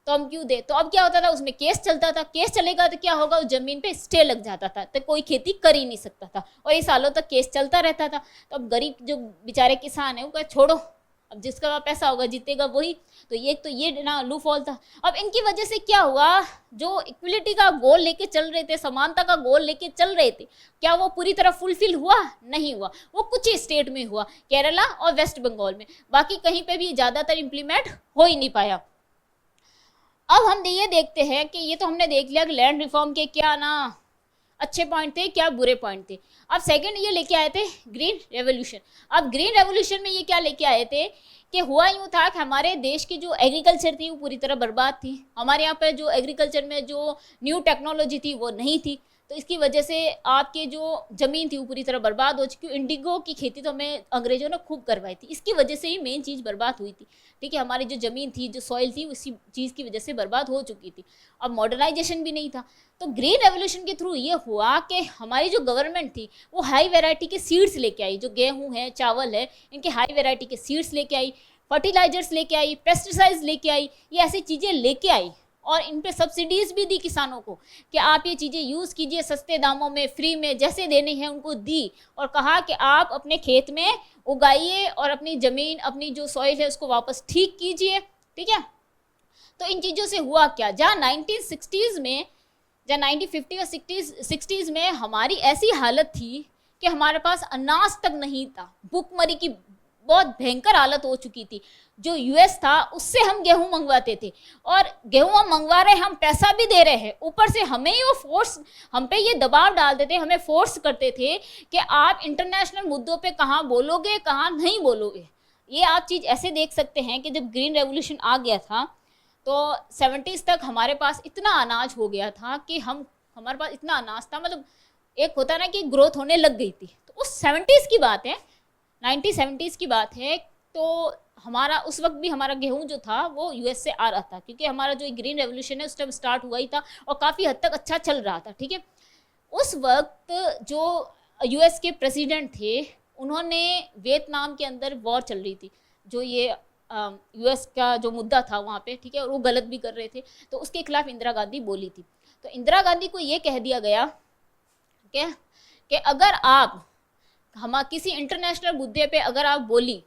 तो हम क्यों दे। तो अब क्या होता था, उसमें केस चलता था, केस चलेगा तो क्या होगा, उस जमीन पे स्टे लग जाता था, तो कोई खेती कर ही नहीं सकता था और ये सालों तक केस चलता रहता था। तो अब गरीब जो बेचारे किसान है वो कहे छोड़ो, अब जिसका वहाँ पैसा होगा जीतेगा वही। तो ये ना लूप होल था। अब इनकी वजह से क्या हुआ, जो इक्वलिटी का गोल लेके चल रहे थे, समानता का गोल लेके चल रहे थे, क्या वो पूरी तरह फुलफिल हुआ, नहीं हुआ। वो कुछ ही स्टेट में हुआ, केरला और वेस्ट बंगाल में, बाकी कहीं पे भी ज़्यादातर इम्प्लीमेंट हो ही नहीं पाया। अब हम ये देखते हैं कि ये तो हमने देख लिया कि लैंड रिफॉर्म के क्या ना अच्छे पॉइंट थे, क्या बुरे पॉइंट थे। अब सेकंड ये लेके आए थे ग्रीन रेवोल्यूशन। अब ग्रीन रेवोल्यूशन में ये क्या लेके आए थे कि हुआ यूँ था कि हमारे देश की जो एग्रीकल्चर थी वो पूरी तरह बर्बाद थी। हमारे यहाँ पर जो एग्रीकल्चर में जो न्यू टेक्नोलॉजी थी वो नहीं थी, तो इसकी वजह से आपकी जो ज़मीन थी वो पूरी तरह बर्बाद हो चुकी। इंडिगो की खेती तो हमें अंग्रेज़ों ने खूब करवाई थी, इसकी वजह से ही मेन चीज़ बर्बाद हुई थी, ठीक है। हमारी जो ज़मीन थी, जो सॉइल थी, उसी चीज़ की वजह से बर्बाद हो चुकी थी। अब मॉडर्नाइजेशन भी नहीं था, तो ग्रीन रेवोल्यूशन के थ्रू ये हुआ कि हमारी जो गवर्नमेंट थी वो हाई वैरायटी के सीड्स लेके आई, जो गेहूँ है, चावल है, इनके हाई वैरायटी के सीड्स लेके आई, फर्टिलाइजर्स लेके आई, पेस्टिसाइड्स लेके आई, ये ऐसी चीज़ें लेके आई और इन पे सब्सिडीज़ भी दी किसानों को कि आप ये चीज़ें यूज़ कीजिए सस्ते दामों में, फ्री में, जैसे देनी है उनको दी, और कहा कि आप अपने खेत में उगाइए और अपनी ज़मीन, अपनी जो सॉइल है उसको वापस ठीक कीजिए, ठीक है। तो इन चीज़ों से हुआ क्या, जहाँ 1960s में, जहाँ 1950 और 60s में हमारी ऐसी हालत थी कि हमारे पास अनाज तक नहीं था, भूखमरी की बहुत भयंकर हालत हो चुकी थी। जो यूएस था उससे हम गेहूं मंगवाते थे और गेहूं हम मंगवा रहे हैं, हम पैसा भी दे रहे हैं, ऊपर से हमें ही वो फोर्स, हम पे ये दबाव डालते थे, हमें फोर्स करते थे कि आप इंटरनेशनल मुद्दों पे कहाँ बोलोगे, कहाँ नहीं बोलोगे। ये आप चीज़ ऐसे देख सकते हैं कि जब ग्रीन रेवोल्यूशन आ गया था तो 70s तक हमारे पास इतना अनाज हो गया था कि हमारे पास इतना अनाज था, मतलब एक होता ना कि ग्रोथ होने लग गई थी। तो उस 70s की बात है, 1970s की बात है, तो हमारा उस वक्त भी हमारा गेहूं जो था वो यूएस से आ रहा था, क्योंकि हमारा जो ग्रीन रेवोल्यूशन है उस टाइम स्टार्ट हुआ ही था और काफ़ी हद तक अच्छा चल रहा था, ठीक है। उस वक्त जो यूएस के प्रेसिडेंट थे, उन्होंने वियतनाम के अंदर वॉर चल रही थी, जो ये यूएस का जो मुद्दा था वहाँ पे, ठीक है, और वो गलत भी कर रहे थे, तो उसके खिलाफ इंदिरा गांधी बोली थी। तो इंदिरा गांधी को ये कह दिया गया कि अगर आप हम किसी इंटरनेशनल मुद्दे पे अगर आप बोली,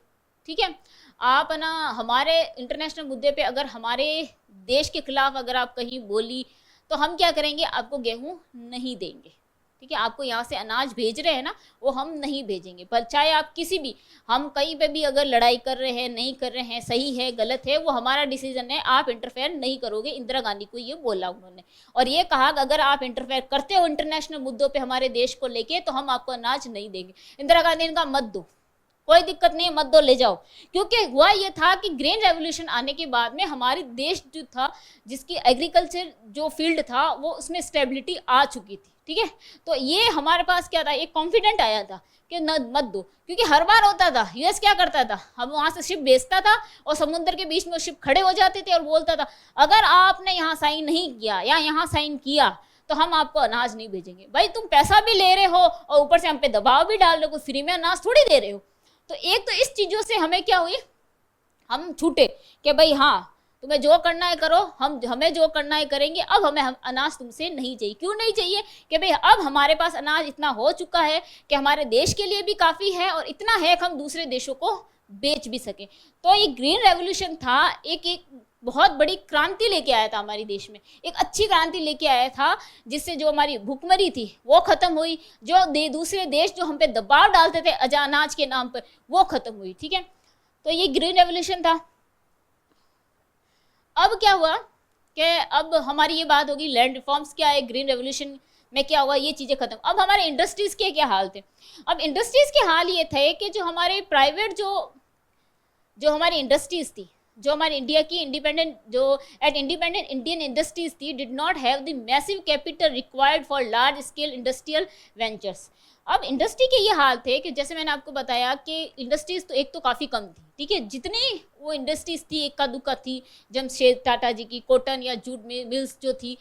ठीक है, आप ना हमारे इंटरनेशनल मुद्दे पे अगर हमारे देश के खिलाफ अगर आप कहीं बोली, तो हम क्या करेंगे, आपको गेहूं नहीं देंगे, ठीक है, आपको यहाँ से अनाज भेज रहे हैं ना, वो हम नहीं भेजेंगे। पर चाहे आप किसी भी, हम कहीं पे भी अगर लड़ाई कर रहे हैं, नहीं कर रहे हैं, सही है गलत है, वो हमारा डिसीजन है, आप इंटरफेयर नहीं करोगे। इंदिरा गांधी को ये बोला उन्होंने, और ये कहा कि अगर आप इंटरफेयर करते हो इंटरनेशनल मुद्दों पे हमारे देश को लेके, तो हम आपको अनाज नहीं देंगे। इंदिरा गांधी ने कहा मत दो, कोई दिक्कत नहीं है, मत दो, ले जाओ। क्योंकि हुआ ये था कि ग्रीन रेवोल्यूशन आने के बाद में हमारी देश जो था, जिसकी एग्रीकल्चर जो फील्ड था, वो उसमें स्टेबिलिटी आ चुकी थी, ठीक है। तो ये हमारे पास क्या था, एक कॉन्फिडेंट आया था कि न मत दो। क्योंकि हर बार होता था, यूएस क्या करता था, हम वहाँ से शिप भेजता था और समुद्र के बीच में शिप खड़े हो जाते थे और बोलता था अगर आपने यहाँ साइन नहीं किया या यहाँ साइन किया तो हम आपको अनाज नहीं भेजेंगे। भाई तुम पैसा भी ले रहे हो और ऊपर से हम पे दबाव भी डाल रहे हो, कोई फ्री में अनाज थोड़ी दे रहे हो। तो एक तो इस चीज़ों से हमें क्या हुई, हम छूटे कि भाई हाँ तुम्हें जो करना है करो, हमें जो करना है करेंगे, अब हमें अनाज तुमसे नहीं चाहिए। क्यों नहीं चाहिए कि भाई अब हमारे पास अनाज इतना हो चुका है कि हमारे देश के लिए भी काफ़ी है और इतना है कि हम दूसरे देशों को बेच भी सकें। तो ये ग्रीन रेवोल्यूशन था, एक बहुत बड़ी क्रांति लेके आया था हमारे देश में, एक अच्छी क्रांति लेके आया था, जिससे जो हमारी भूखमरी थी वो खत्म हुई, जो दूसरे देश जो हम पे दबाव डालते थे अनाज के नाम पर, वो खत्म हुई, ठीक है। तो ये ग्रीन रेवोल्यूशन था। अब क्या हुआ कि अब हमारी ये बात होगी लैंड रिफॉर्म्स क्या है, ग्रीन रेवोल्यूशन में क्या हुआ, ये चीज़ें खत्म। अब हमारे इंडस्ट्रीज़ के क्या हाल थे। अब इंडस्ट्रीज़ के हाल ये थे कि जो हमारे प्राइवेट जो हमारी इंडस्ट्रीज़ थी, जो हमारी इंडिया की इंडिपेंडेंट इंडियन इंडस्ट्रीज थी, did not have the massive capital required for large scale industrial ventures. अब इंडस्ट्री के ये हाल थे कि जैसे मैंने आपको बताया कि इंडस्ट्रीज तो एक तो काफ़ी कम थी, ठीक है, जितनी वो इंडस्ट्रीज थी एक का दुक्का थी, जमशेद टाटा जी की कॉटन या जूट मिल्स जो थी,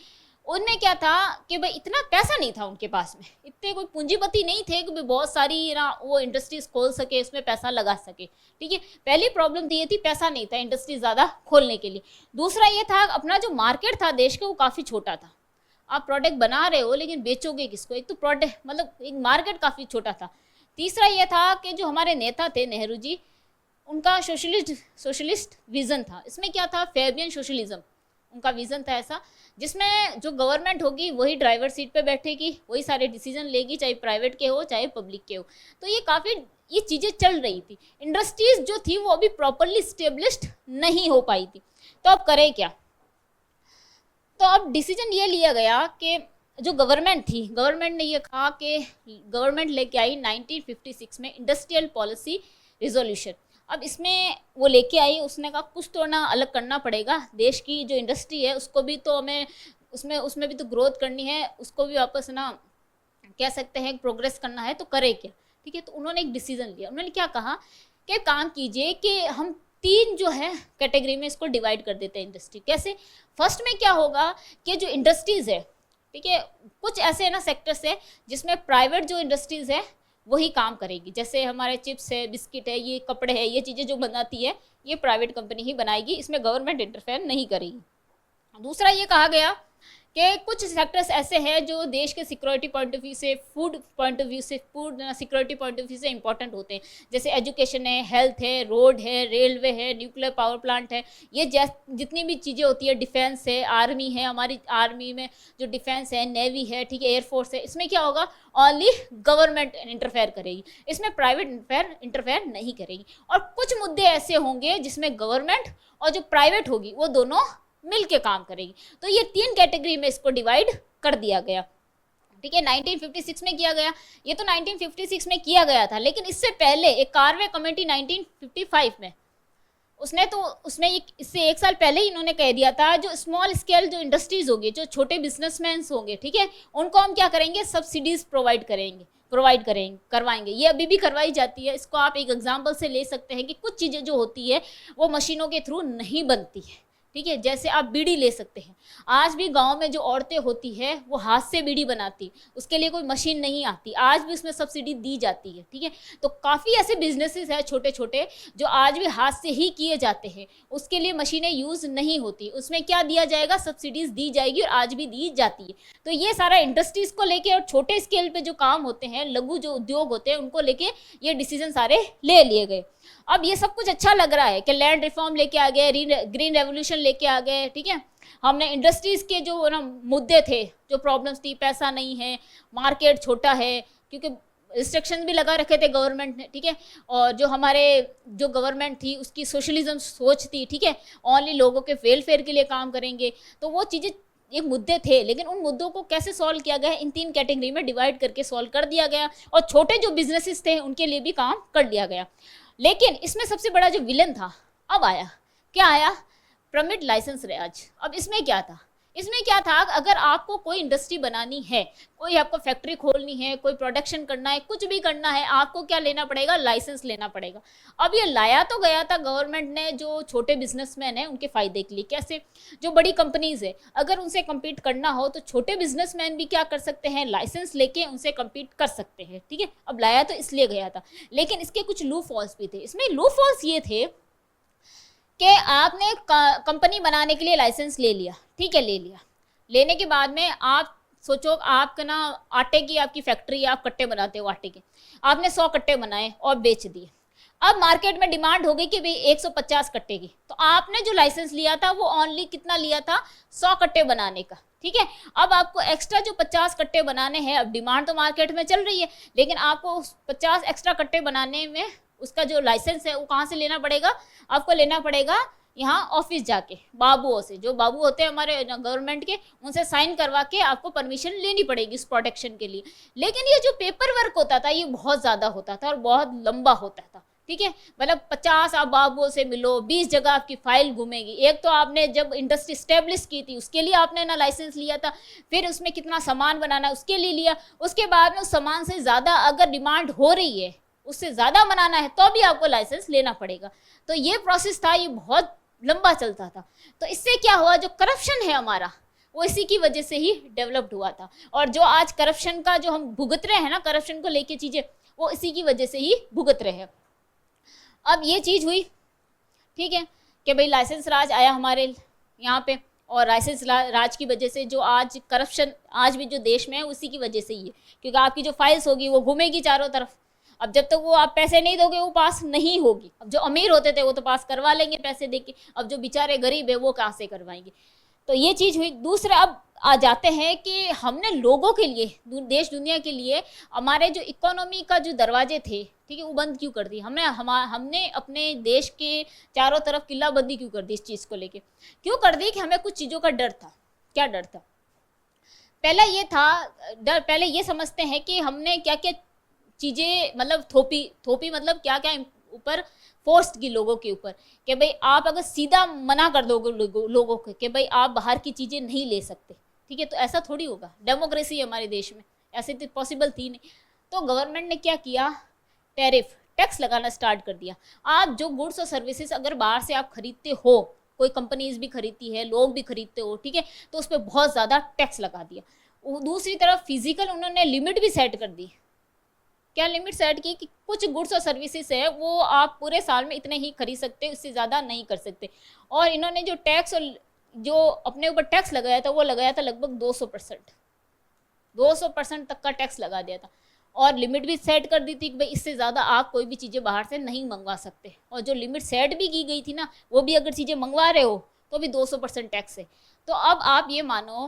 उनमें क्या था कि भाई इतना पैसा नहीं था उनके पास में, इतने कोई पूंजीपति नहीं थे कि भाई बहुत सारी ना वो इंडस्ट्रीज खोल सके, उसमें पैसा लगा सके, ठीक है। पहली प्रॉब्लम तो ये थी, पैसा नहीं था इंडस्ट्री ज़्यादा खोलने के लिए। दूसरा ये था अपना जो मार्केट था देश का वो काफ़ी छोटा था। आप प्रोडक्ट बना रहे हो लेकिन बेचोगे किसको, एक तो प्रोडक्ट मतलब एक मार्केट काफ़ी छोटा था। तीसरा ये था कि जो हमारे नेता थे नेहरू जी, उनका सोशलिस्ट विज़न था। इसमें क्या था, फैबियन सोशलिज्म उनका विज़न था ऐसा, जिसमें जो गवर्नमेंट होगी वही ड्राइवर सीट पे बैठेगी, वही सारे डिसीजन लेगी, चाहे प्राइवेट के हो चाहे पब्लिक के हो। तो ये काफ़ी ये चीज़ें चल रही थी। इंडस्ट्रीज़ जो थी वो अभी प्रॉपरली स्टेब्लिश्ड नहीं हो पाई थी। तो अब करें क्या, तो अब डिसीजन ये लिया गया कि जो गवर्नमेंट थी, गवर्नमेंट ने ये कहा कि गवर्नमेंट लेके आई 1956 में इंडस्ट्रियल पॉलिसी रिजोल्यूशन। अब इसमें वो लेके आई, उसने कहा कुछ तो ना अलग करना पड़ेगा, देश की जो इंडस्ट्री है उसको भी तो हमें उसमें भी तो ग्रोथ करनी है, उसको भी वापस ना कह सकते हैं प्रोग्रेस करना है, तो करे क्या, ठीक है। तो उन्होंने एक डिसीजन लिया, उन्होंने क्या कहा कि काम कीजिए कि हम 3 जो है कैटेगरी में इसको डिवाइड कर देते हैं इंडस्ट्री। कैसे, फर्स्ट में क्या होगा कि जो इंडस्ट्रीज़ है, ठीक है, कुछ ऐसे ना सेक्टर्स है जिसमें प्राइवेट जो इंडस्ट्रीज़ है वही काम करेगी, जैसे हमारे चिप्स है, बिस्किट है, ये कपड़े है, ये चीज़ें जो बनाती है ये प्राइवेट कंपनी ही बनाएगी, इसमें गवर्नमेंट इंटरफेयर नहीं करेगी। दूसरा ये कहा गया कि कुछ सेक्टर्स ऐसे हैं जो देश के सिक्योरिटी पॉइंट ऑफ व्यू से, food security point of view से इंपॉर्टेंट होते हैं, जैसे एजुकेशन है, हेल्थ है, रोड है, रेलवे है, न्यूक्लियर पावर प्लांट है, ये जितनी भी चीज़ें होती है, डिफेंस है, आर्मी है, हमारी आर्मी में जो डिफेंस है, नेवी है, ठीक है, एयरफोर्स है, इसमें क्या होगा, ओनली गवर्नमेंट इंटरफेयर करेगी, इसमें प्राइवेट इंटरफेयर नहीं करेगी। और कुछ मुद्दे ऐसे होंगे जिसमें गवर्नमेंट और जो प्राइवेट होगी वो दोनों मिल के काम करेगी। तो ये 3 कैटेगरी में इसको डिवाइड कर दिया गया, ठीक है। 1956 में किया गया, ये तो 1956 में किया गया था, लेकिन इससे पहले एक कार्वे कमेटी 1955 में उसने इससे 1 साल पहले ही इन्होंने कह दिया था, जो स्मॉल स्केल जो इंडस्ट्रीज होगी, जो छोटे बिजनेसमैन होंगे, ठीक है, उनको हम क्या करेंगे, सब्सिडीज करवाएंगे। ये अभी भी करवाई जाती है। इसको आप एक एग्जाम्पल से ले सकते हैं कि कुछ चीज़ें जो होती है वो मशीनों के थ्रू नहीं बनती है, ठीक है, जैसे आप बीड़ी ले सकते हैं, आज भी गांव में जो औरतें होती है वो हाथ से बीड़ी बनाती, उसके लिए कोई मशीन नहीं आती, आज भी उसमें सब्सिडी दी जाती है। ठीक है, तो काफ़ी ऐसे बिजनेसेस हैं छोटे छोटे जो आज भी हाथ से ही किए जाते हैं, उसके लिए मशीनें यूज़ नहीं होती, उसमें क्या दिया जाएगा, सब्सिडीज दी जाएगी और आज भी दी जाती है। तो ये सारा इंडस्ट्रीज़ को लेके और छोटे स्केल पे जो काम होते हैं, लघु जो उद्योग होते हैं, उनको लेके ये डिसीजन सारे ले लिए गए। अब ये सब कुछ अच्छा लग रहा है कि लैंड रिफॉर्म लेके आ गए, ग्रीन रेवोल्यूशन लेके आ गए। ठीक है, हमने इंडस्ट्रीज़ के जो ना मुद्दे थे, जो प्रॉब्लम्स थी, पैसा नहीं है, मार्केट छोटा है, क्योंकि रिस्ट्रिक्शन भी लगा रखे थे गवर्नमेंट ने। ठीक है, और जो हमारे जो गवर्नमेंट थी उसकी सोशलिज्म सोच थी। ठीक है, ओनली लोगों के वेलफेयर के लिए काम करेंगे, तो वो चीज़ें एक मुद्दे थे, लेकिन उन मुद्दों को कैसे सॉल्व किया गया, इन 3 कैटेगरी में डिवाइड करके सॉल्व कर दिया गया, और छोटे जो बिजनेसेस थे उनके लिए भी काम कर लिया गया। लेकिन इसमें सबसे बड़ा जो विलन था अब आया, क्या आया, परमिट लाइसेंस राज। अब इसमें क्या था, इसमें क्या था, अगर आपको कोई इंडस्ट्री बनानी है, कोई आपको फैक्ट्री खोलनी है, कोई प्रोडक्शन करना है, कुछ भी करना है, आपको क्या लेना पड़ेगा, लाइसेंस लेना पड़ेगा। अब ये लाया तो गया था गवर्नमेंट ने जो छोटे बिजनेसमैन हैं उनके फ़ायदे के लिए। कैसे, जो बड़ी कंपनीज़ है अगर उनसे कम्पीट करना हो तो छोटे बिजनेसमैन भी क्या कर सकते हैं, लाइसेंस लेके उनसे कम्पीट कर सकते हैं। ठीक है, अब लाया तो इसलिए गया था, लेकिन इसके कुछ लूप फॉल्स भी थे। इसमें लूप फॉल्स ये थे कि आपने कंपनी बनाने के लिए लाइसेंस ले लिया, ठीक है, ले लिया, लेने के बाद में आप सोचो, आपका ना आटे की आपकी फैक्ट्री है, आप कट्टे बनाते हो आटे के, आपने 100 कट्टे बनाए और बेच दिए। अब मार्केट में डिमांड हो गई कि भाई 150 कट्टे की, तो आपने जो लाइसेंस लिया था वो ओनली कितना लिया था, 100 कट्टे बनाने का। ठीक है, अब आपको एक्स्ट्रा जो 50 कट्टे बनाने हैं, अब डिमांड तो मार्केट में चल रही है, लेकिन आपको 50 एक्स्ट्रा कट्टे बनाने में उसका जो लाइसेंस है वो कहाँ से लेना पड़ेगा, आपको लेना पड़ेगा यहाँ ऑफिस जाके, बाबुओं से, जो बाबू होते हैं हमारे गवर्नमेंट के, उनसे साइन करवा के आपको परमिशन लेनी पड़ेगी इस प्रोटेक्शन के लिए। लेकिन ये जो पेपर वर्क होता था ये बहुत ज़्यादा होता था और बहुत लंबा होता था। ठीक है, मतलब 50 आप बाबुओं से मिलो, 20 जगह आपकी फाइल घूमेगी। एक तो आपने जब इंडस्ट्री स्टेब्लिश की थी उसके लिए आपने ना लाइसेंस लिया था, फिर उसमें कितना सामान बनाना है उसके लिए लिया, उसके बाद में उस सामान से ज़्यादा अगर डिमांड हो रही है, उससे ज़्यादा बनाना है, तो भी आपको लाइसेंस लेना पड़ेगा। तो ये प्रोसेस था, ये बहुत लंबा चलता था। तो इससे क्या हुआ, जो करप्शन है हमारा वो इसी की वजह से ही डेवलप्ड हुआ था, और जो आज करप्शन का जो हम भुगत रहे हैं ना, करप्शन को लेके चीज़ें, वो इसी की वजह से ही भुगत रहे हैं। अब ये चीज़ हुई, ठीक है, कि भाई लाइसेंस राज आया हमारे यहाँ पे, और लाइसेंस राज की वजह से जो आज करप्शन आज भी जो देश में है उसी की वजह से ही है, क्योंकि आपकी जो फाइल्स होगी वो घूमेगी चारों तरफ। अब जब तक वो आप पैसे नहीं दोगे वो पास नहीं होगी। अब जो अमीर होते थे वो तो पास करवा लेंगे पैसे देके, अब जो बेचारे गरीब है वो कहाँ से करवाएंगे। तो ये चीज़ हुई। दूसरा, अब आ जाते हैं कि हमने लोगों के लिए, देश दुनिया के लिए, हमारे जो इकोनॉमी का जो दरवाजे थे, ठीक है, वो बंद क्यों कर दी हमने अपने देश के चारों तरफ किल्लाबंदी क्यों कर दी, इस चीज़ को लेके क्यों कर दी, कि हमें कुछ चीज़ों का डर था। क्या डर था? पहला ये था डर, पहले ये समझते हैं कि हमने क्या क्या चीज़ें मतलब थोपी मतलब क्या क्या ऊपर फोर्स की लोगों के ऊपर, कि भाई आप अगर सीधा मना कर दोगे लोगों को कि भाई आप बाहर की चीज़ें नहीं ले सकते, ठीक है, तो ऐसा थोड़ी होगा। डेमोक्रेसी है हमारे देश में, ऐसे तो पॉसिबल थी नहीं। तो गवर्नमेंट ने क्या किया, टैक्स लगाना स्टार्ट कर दिया। आप जो गुड्स और सर्विसेज अगर बाहर से आप खरीदते हो, कोई कंपनीज भी खरीदती है, लोग भी खरीदते हो, ठीक है, तो उस पर बहुत ज़्यादा टैक्स लगा दिया। दूसरी तरफ फिजिकल उन्होंने लिमिट भी सेट कर दी। क्या लिमिट सेट की कि कुछ गुड्स और सर्विसेज है वो आप पूरे साल में इतने ही खरीद सकते, उससे ज़्यादा नहीं कर सकते। और इन्होंने जो टैक्स और जो अपने ऊपर टैक्स लगाया था वो लगाया था लगभग 200% तक का टैक्स लगा दिया था। और लिमिट भी सेट कर दी थी कि भाई इससे ज़्यादा आप कोई भी चीज़ें बाहर से नहीं मंगवा सकते। और जो लिमिट सेट भी की गई थी ना, वो भी अगर चीज़ें मंगवा रहे हो तो भी 200% टैक्स है। तो अब आप ये मानो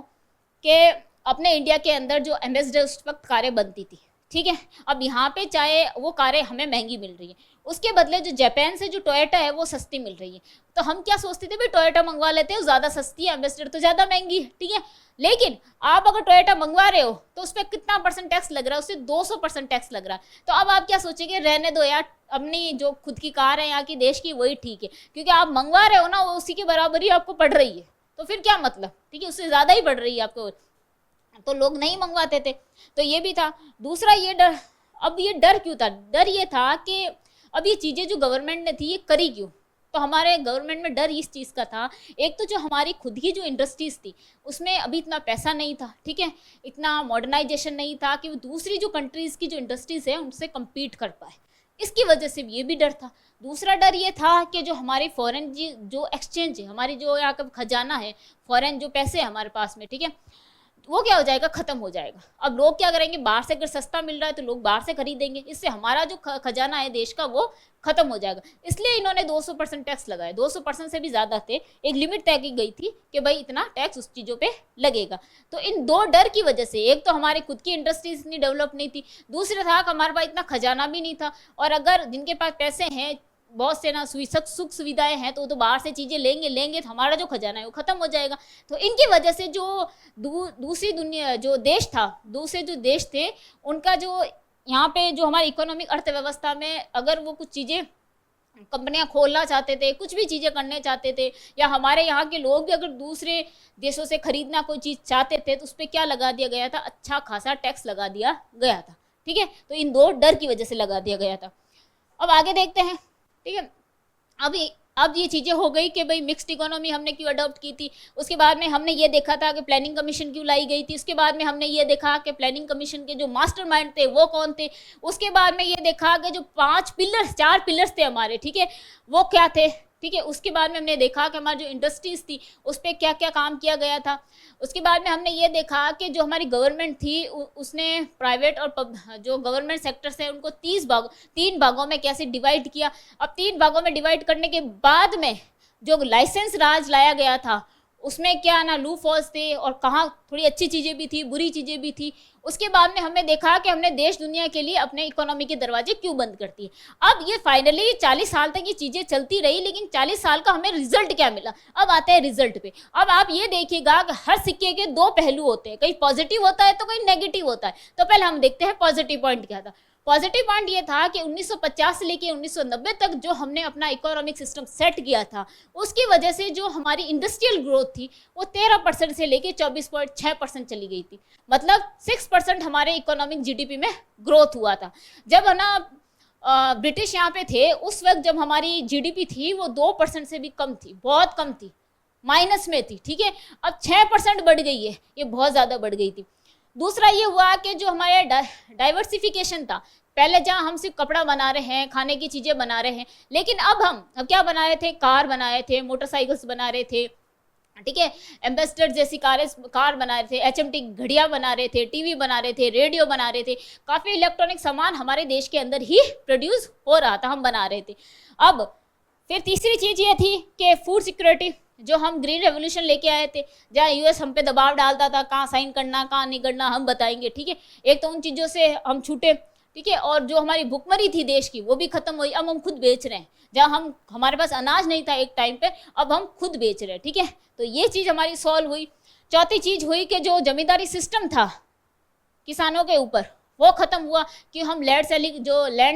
कि अपने इंडिया के अंदर जो एम्बेसडर उस वक्त कारें बनती थी, ठीक है, अब यहाँ पे चाहे वो कारें हमें महंगी मिल रही है, उसके बदले जो जापान से जो टोयोटा है वो सस्ती मिल रही है। तो हम क्या सोचते थे, भाई टोयोटा मंगवा लेते हैं, ज़्यादा सस्ती है, एम्बेसडर तो ज़्यादा महंगी है, ठीक है। लेकिन आप अगर टोयोटा मंगवा रहे हो तो उस पर कितना % टैक्स लग रहा है, उससे 200% टैक्स लग रहा है। तो अब आप क्या सोचेंगे, रहने दो यार, अपनी जो खुद की कार है यहाँ की देश की वही ठीक है, क्योंकि आप मंगवा रहे हो ना, वो उसी की बराबरी आपको पड़ रही है, तो फिर क्या मतलब, ठीक है, उससे ज़्यादा ही पड़ रही है आपको, तो लोग नहीं मंगवाते थे। तो ये भी था। दूसरा ये डर, अब ये डर क्यों था, डर ये था कि अब ये चीज़ें जो गवर्नमेंट ने थी ये करी क्यों, तो हमारे गवर्नमेंट में डर इस चीज़ का था, एक तो जो हमारी खुद की जो इंडस्ट्रीज थी उसमें अभी इतना पैसा नहीं था, ठीक है, इतना मॉडर्नाइजेशन नहीं था कि वो दूसरी जो कंट्रीज़ की जो इंडस्ट्रीज है उनसे कम्पीट कर पाए, इसकी वजह से ये भी डर था। दूसरा डर ये था कि जो हमारी फॉरेन जो एक्सचेंज है, हमारी जो यहाँ का खजाना है, फॉरेन जो पैसे है हमारे पास में, ठीक है, वो क्या हो जाएगा, खत्म हो जाएगा। अब लोग क्या करेंगे, बाहर से अगर सस्ता मिल रहा है तो लोग बाहर से खरीदेंगे, इससे हमारा जो खजाना है देश का वो खत्म हो जाएगा। इसलिए इन्होंने 200% टैक्स लगाया, 200% से भी ज़्यादा थे, एक लिमिट तय की गई थी कि भाई इतना टैक्स उस चीज़ों पे लगेगा। तो इन दो डर की वजह से, एक तो हमारी खुद की इंडस्ट्रीज इतनी डेवलप नहीं थी, दूसरा था कि हमारे पास इतना खजाना भी नहीं था, और अगर जिनके पास पैसे हैं, बहुत से ना सुख सुविधाएं हैं, तो बाहर से चीज़ें लेंगे तो हमारा जो खजाना है वो ख़त्म हो जाएगा। तो इनकी वजह से जो दूसरी दुनिया जो देश था, दूसरे जो देश थे, उनका जो यहाँ पे जो हमारी इकोनॉमिक अर्थव्यवस्था में अगर वो कुछ चीज़ें कंपनियां खोलना चाहते थे, कुछ भी चीज़ें करने चाहते थे, या हमारे यहाँ के लोग भी अगर दूसरे देशों से खरीदना कोई चीज़ चाहते थे, तो उस पर क्या लगा दिया गया था, अच्छा खासा टैक्स लगा दिया गया था, ठीक है। तो इन दो डर की वजह से लगा दिया गया था। अब आगे देखते हैं, ठीक है। अब ये चीज़ें हो गई कि भाई मिक्स्ड इकोनॉमी हमने क्यों अडॉप्ट की थी, उसके बाद में हमने ये देखा था कि प्लानिंग कमीशन क्यों लाई गई थी, उसके बाद में हमने ये देखा कि प्लानिंग कमीशन के जो मास्टरमाइंड थे वो कौन थे, उसके बाद में ये देखा कि जो 4 पिलर्स थे हमारे, ठीक है, वो क्या थे, ठीक है। उसके बाद में हमने देखा कि हमारी जो इंडस्ट्रीज थी उस पर क्या क्या काम किया गया था। उसके बाद में हमने ये देखा कि जो हमारी गवर्नमेंट थी उसने प्राइवेट और जो गवर्नमेंट सेक्टर है उनको 3 भागों में कैसे डिवाइड किया। अब 3 भागों में डिवाइड करने के बाद में जो लाइसेंस राज लाया गया था उसमें क्या ना लूप होल्स थे, और कहाँ थोड़ी अच्छी चीज़ें भी थी, बुरी चीज़ें भी थी। उसके बाद में हमने देखा कि हमने देश दुनिया के लिए अपने इकोनॉमी के दरवाजे क्यों बंद करती है। अब ये फाइनली 40 साल तक ये चीज़ें चलती रही, लेकिन 40 साल का हमें रिजल्ट क्या मिला। अब आते हैं रिजल्ट पे। अब आप ये देखिएगा कि हर सिक्के के 2 पहलू होते हैं, कहीं पॉजिटिव होता है तो कहीं नेगेटिव होता है। तो पहले हम देखते हैं पॉजिटिव पॉइंट क्या था। पॉजिटिव पॉइंट ये था कि 1950 से लेके 1990 तक जो हमने अपना इकोनॉमिक सिस्टम सेट किया था, उसकी वजह से जो हमारी इंडस्ट्रियल ग्रोथ थी वो 13% से लेके 24.6% चली गई थी। मतलब 6% हमारे इकोनॉमिक जीडीपी में ग्रोथ हुआ था। जब है ना ब्रिटिश यहाँ पे थे, उस वक्त जब हमारी जीडीपी थी वो 2% से भी कम थी, बहुत कम थी, माइनस में थी, ठीक है। अब 6% बढ़ गई है, ये बहुत ज़्यादा बढ़ गई थी। दूसरा ये हुआ कि जो हमारे डाइवर्सिफिकेशन था, पहले जहाँ हम सिर्फ कपड़ा बना रहे हैं, खाने की चीज़ें बना रहे हैं, लेकिन अब क्या बना रहे थे, कार बनाए थे, मोटरसाइकिल्स बना रहे थे, ठीक है, एम्बेसडर जैसी कार बना रहे थे, एचएमटी घड़ियाँ बना रहे थे, टीवी बना रहे थे, रेडियो बना रहे थे, काफ़ी इलेक्ट्रॉनिक सामान हमारे देश के अंदर ही प्रोड्यूस हो रहा था, हम बना रहे थे। अब फिर तीसरी चीज़ ये थी कि फूड सिक्योरिटी, जो हम ग्रीन रेवोल्यूशन लेके आए थे, जहाँ यूएस हम पे दबाव डालता था, कहाँ साइन करना कहाँ नहीं करना हम बताएंगे, ठीक है। एक तो उन चीज़ों से हम छूटे, ठीक है, और जो हमारी भुखमरी थी देश की वो भी खत्म हुई। अब हम खुद बेच रहे हैं, जहाँ हमारे पास अनाज नहीं था एक टाइम पे, अब हम खुद बेच रहे हैं, ठीक है। तो ये चीज़ हमारी सॉल्व हुई। चौथी चीज़ हुई कि जो जमींदारी सिस्टम था किसानों के ऊपर वो ख़त्म हुआ, कि हम लैंड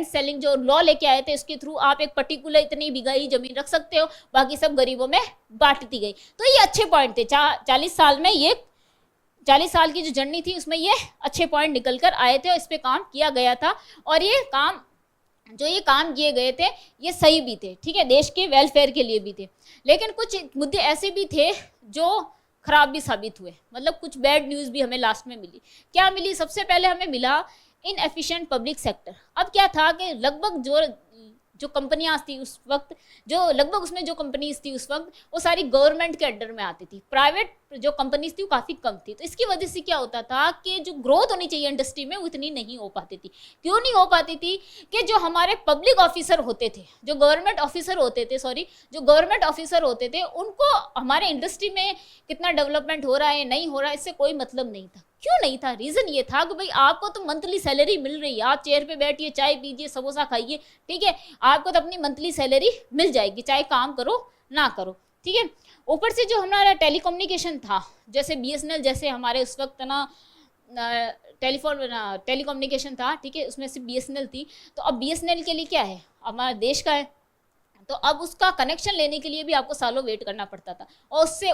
सेलिंग जो लॉ लेके आए थे उसके थ्रू आप एक पर्टिकुलर इतनी बिगाई ज़मीन रख सकते हो, बाकी सब गरीबों में बांटती गई। तो ये अच्छे पॉइंट थे। 40 साल में, ये 40 साल की जो जर्नी थी उसमें ये अच्छे पॉइंट निकल कर आए थे और इस पर काम किया गया था, और ये काम किए गए थे ये सही भी थे, ठीक है, देश के वेलफेयर के लिए भी थे। लेकिन कुछ मुद्दे ऐसे भी थे जो खराब भी साबित हुए, मतलब कुछ बैड न्यूज़ भी हमें लास्ट में मिली। क्या मिली? सबसे पहले हमें मिला इनएफिशिएंट पब्लिक सेक्टर। अब क्या था कि लगभग जो कंपनियां थी उस वक्त, उसमें जो कंपनीज थी उस वक्त, वो सारी गवर्नमेंट के अंडर में आती थी, प्राइवेट जो कंपनीज थी वो काफ़ी कम थी। तो इसकी वजह से क्या होता था कि जो ग्रोथ होनी चाहिए इंडस्ट्री में वो इतनी नहीं हो पाती थी। क्यों नहीं हो पाती थी? कि जो हमारे पब्लिक ऑफिसर होते थे, जो गवर्नमेंट ऑफिसर होते थे, उनको हमारे इंडस्ट्री में कितना डेवलपमेंट हो रहा है नहीं हो रहा है इससे कोई मतलब नहीं था। क्यों नहीं था? रीज़न ये था कि भाई आपको तो मंथली सैलरी मिल रही है, आप चेयर पे बैठिए, चाय पीजिए, समोसा खाइए, ठीक है, आपको तो अपनी मंथली सैलरी मिल जाएगी, चाहे काम करो ना करो, ठीक है। ऊपर से जो हमारा टेलीकम्युनिकेशन था, जैसे बीएसएनएल जैसे हमारे उस वक्त ना टेलीकम्युनिकेशन था, ठीक है, उसमें से बीएसएनएल थी। तो अब बीएसएनएल के लिए क्या है, हमारे देश का है, तो अब उसका कनेक्शन लेने के लिए भी आपको सालों वेट करना पड़ता था, और उससे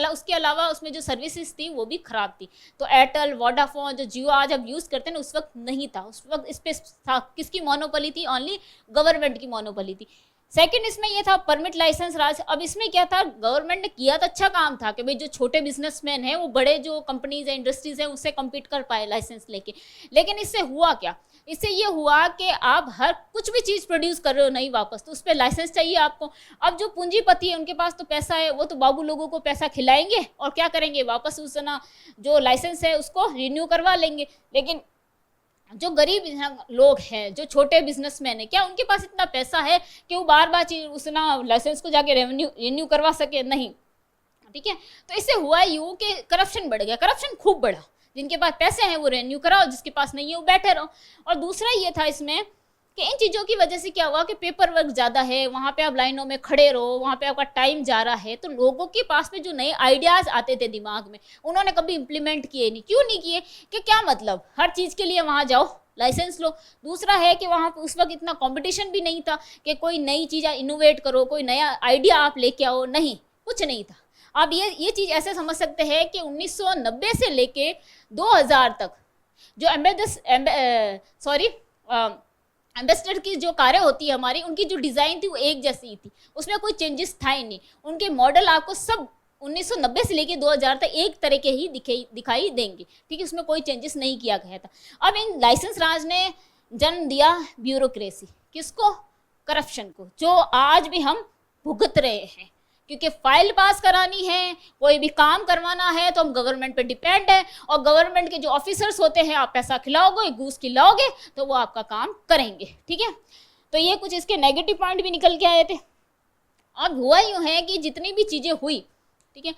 उसके अलावा उसमें जो सर्विसेज थी वो भी ख़राब थी। तो एयरटेल, वोडाफोन, जो जियो आज आप यूज़ करते हैं ना, उस वक्त नहीं था। उस वक्त इस पर था किसकी मोनोपोली थी? ओनली गवर्नमेंट की मोनोपोली थी। सेकंड इसमें ये था परमिट लाइसेंस राज। अब इसमें क्या था, गवर्नमेंट ने किया तो अच्छा काम था कि भाई जो छोटे बिजनेसमैन हैं वो बड़े जो कंपनीज है, इंडस्ट्रीज है, उससे कम्पीट कर पाए लाइसेंस लेके। लेकिन इससे हुआ क्या, इससे ये हुआ कि आप हर कुछ भी चीज़ प्रोड्यूस कर रहे हो नहीं वापस, तो उस पर लाइसेंस चाहिए आपको। अब जो पूंजीपति है उनके पास तो पैसा है, वो तो बाबू लोगों को पैसा खिलाएंगे और क्या करेंगे, वापस उस ना जो लाइसेंस है उसको रिन्यू करवा लेंगे। लेकिन जो गरीब लोग हैं, जो छोटे बिजनेसमैन है, क्या उनके पास इतना पैसा है कि वो बार बार उस ना लाइसेंस को जाके रिन्यू करवा सके? नहीं, ठीक है। तो इससे हुआ यूँ कि करप्शन बढ़ गया, करप्शन खूब बढ़ा। जिनके पास पैसे हैं वो रेन्यू कराओ, जिसके पास नहीं है वो बैठे रहो। और दूसरा ये था इसमें कि इन चीज़ों की वजह से क्या हुआ कि पेपर वर्क ज़्यादा है, वहाँ पे आप लाइनों में खड़े रहो, वहाँ पे आपका टाइम जा रहा है, तो लोगों के पास में जो नए आइडियाज़ आते थे दिमाग में, उन्होंने कभी इम्प्लीमेंट किए नहीं। क्यों नहीं किए? कि क्या मतलब, हर चीज़ के लिए वहाँ जाओ लाइसेंस लो। दूसरा है कि वहाँ उस वक्त इतना कंपटीशन भी नहीं था कि कोई नई चीज़ इनोवेट करो, कोई नया आइडिया आप लेके आओ, नहीं, कुछ नहीं था। आप ये चीज़ ऐसे समझ सकते हैं कि 1990 से लेके 2000 तक जो एम्बेसडर की जो कारें होती है हमारी, उनकी जो डिज़ाइन थी वो एक जैसी ही थी, उसमें कोई चेंजेस था ही नहीं। उनके मॉडल आपको सब 1990 से लेके 2000 तक एक तरह के ही दिखाई देंगे, ठीक है, उसमें कोई चेंजेस नहीं किया गया था। अब इन लाइसेंस राज ने जन्म दिया ब्यूरोक्रेसी, किसको? करप्शन को, जो आज भी हम भुगत रहे हैं। क्योंकि फाइल पास करानी है, कोई भी काम करवाना है तो हम गवर्नमेंट पे डिपेंड है, और गवर्नमेंट के जो ऑफिसर्स होते हैं, आप पैसा खिलाओगे, घूस खिलाओगे तो वो आपका काम करेंगे, ठीक है। तो ये कुछ इसके नेगेटिव पॉइंट भी निकल के आए थे। अब हुआ यूँ है कि जितनी भी चीज़ें हुई, ठीक है,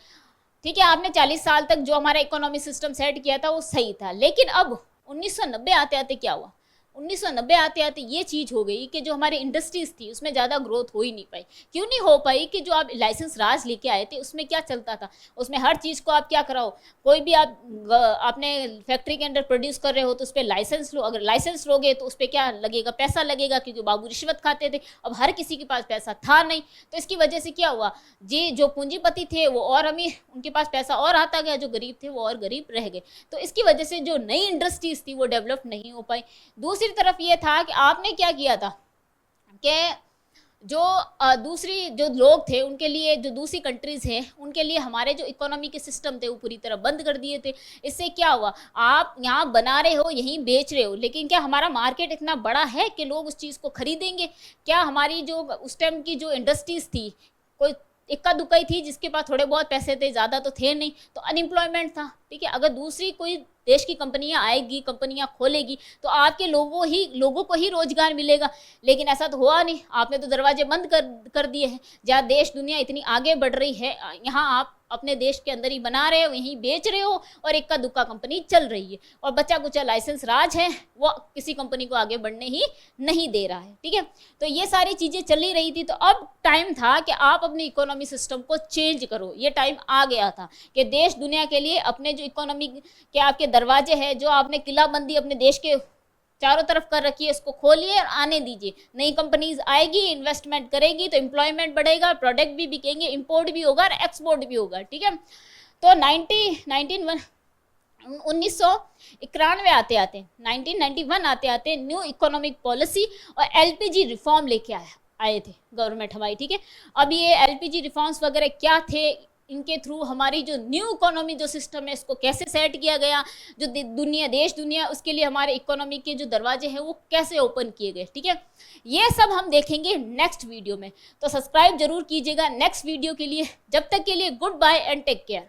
ठीक है, आपने 40 साल तक जो हमारा इकोनॉमी सिस्टम सेट किया था वो सही था। लेकिन अब 1990 आते आते क्या हुआ, 1990 आते आते ये चीज़ हो गई कि जो हमारी इंडस्ट्रीज़ थी उसमें ज़्यादा ग्रोथ हो ही नहीं पाई। क्यों नहीं हो पाई? कि जो आप लाइसेंस राज लेके आए थे उसमें क्या चलता था, उसमें हर चीज़ को आप क्या कराओ, कोई भी आपने फैक्ट्री के अंदर प्रोड्यूस कर रहे हो तो उस पर लाइसेंस लो। अगर लाइसेंस लोगे तो उस पर क्या लगेगा, पैसा लगेगा, क्योंकि बाबू रिश्वत खाते थे। अब हर किसी के पास पैसा था नहीं, तो इसकी वजह से क्या हुआ, जी जो पूंजीपति थे वो और अमीर, उनके पास पैसा और आता गया, जो गरीब थे वो और गरीब रह गए। तो इसकी वजह से जो नई इंडस्ट्रीज़ थी वो डेवलप नहीं हो पाई। दूसरी तरफ ये था कि आपने क्या किया था कि जो दूसरी जो लोग थे उनके लिए, जो दूसरी कंट्रीज़ हैं उनके लिए हमारे जो इकोनॉमी के सिस्टम थे वो पूरी तरह बंद कर दिए थे। इससे क्या हुआ, आप यहाँ बना रहे हो, यहीं बेच रहे हो, लेकिन क्या हमारा मार्केट इतना बड़ा है कि लोग उस चीज़ को खरीदेंगे? क्या हमारी जो उस टाइम की जो इंडस्ट्रीज़ थी, कोई इक्का दुक्का ही थी जिसके पास थोड़े बहुत पैसे थे, ज़्यादा तो थे नहीं, तो अनएम्प्लॉयमेंट था, ठीक है। अगर दूसरी कोई देश की कंपनियां आएगी, कंपनियां खोलेगी, तो आपके लोगों को ही रोजगार मिलेगा। लेकिन ऐसा तो हुआ नहीं, आपने तो दरवाजे बंद कर दिए हैं। जहाँ देश दुनिया इतनी आगे बढ़ रही है, यहाँ आप अपने देश के अंदर ही बना रहे हो, यहीं बेच रहे हो, और इक्का दुक्का कंपनी चल रही है, और बच्चा कुचा लाइसेंस राज है वो किसी कंपनी को आगे बढ़ने ही नहीं दे रहा है, ठीक है। तो ये सारी चीज़ें चली रही थी। तो अब टाइम था कि आप अपनी इकोनॉमी सिस्टम को चेंज करो। ये टाइम आ गया था कि देश दुनिया के लिए अपने जो इकोनॉमी के आपके दरवाजे हैं, जो आपने किलाबंदी अपने देश के चारों तरफ कर रखी है, इसको खोलिए और आने दीजिए। नई कंपनीज आएगी, इन्वेस्टमेंट करेगी तो एम्प्लॉयमेंट बढ़ेगा, प्रोडक्ट भी बिकेंगे, इंपोर्ट भी होगा और एक्सपोर्ट भी होगा, ठीक है। तो 1991 आते आते 1991 आते आते न्यू इकोनॉमिक पॉलिसी और एलपीजी रिफॉर्म लेके आए थे गवर्नमेंट हमारी, ठीक है। अब ये एलपीजी रिफॉर्म्स वगैरह क्या थे, इनके थ्रू हमारी जो न्यू इकोनॉमी जो सिस्टम है इसको कैसे सेट किया गया, जो देश दुनिया उसके लिए हमारे इकोनॉमी के जो दरवाजे हैं वो कैसे ओपन किए गए, ठीक है। ये सब हम देखेंगे नेक्स्ट वीडियो में, तो सब्सक्राइब जरूर कीजिएगा नेक्स्ट वीडियो के लिए। जब तक के लिए good bye and take care.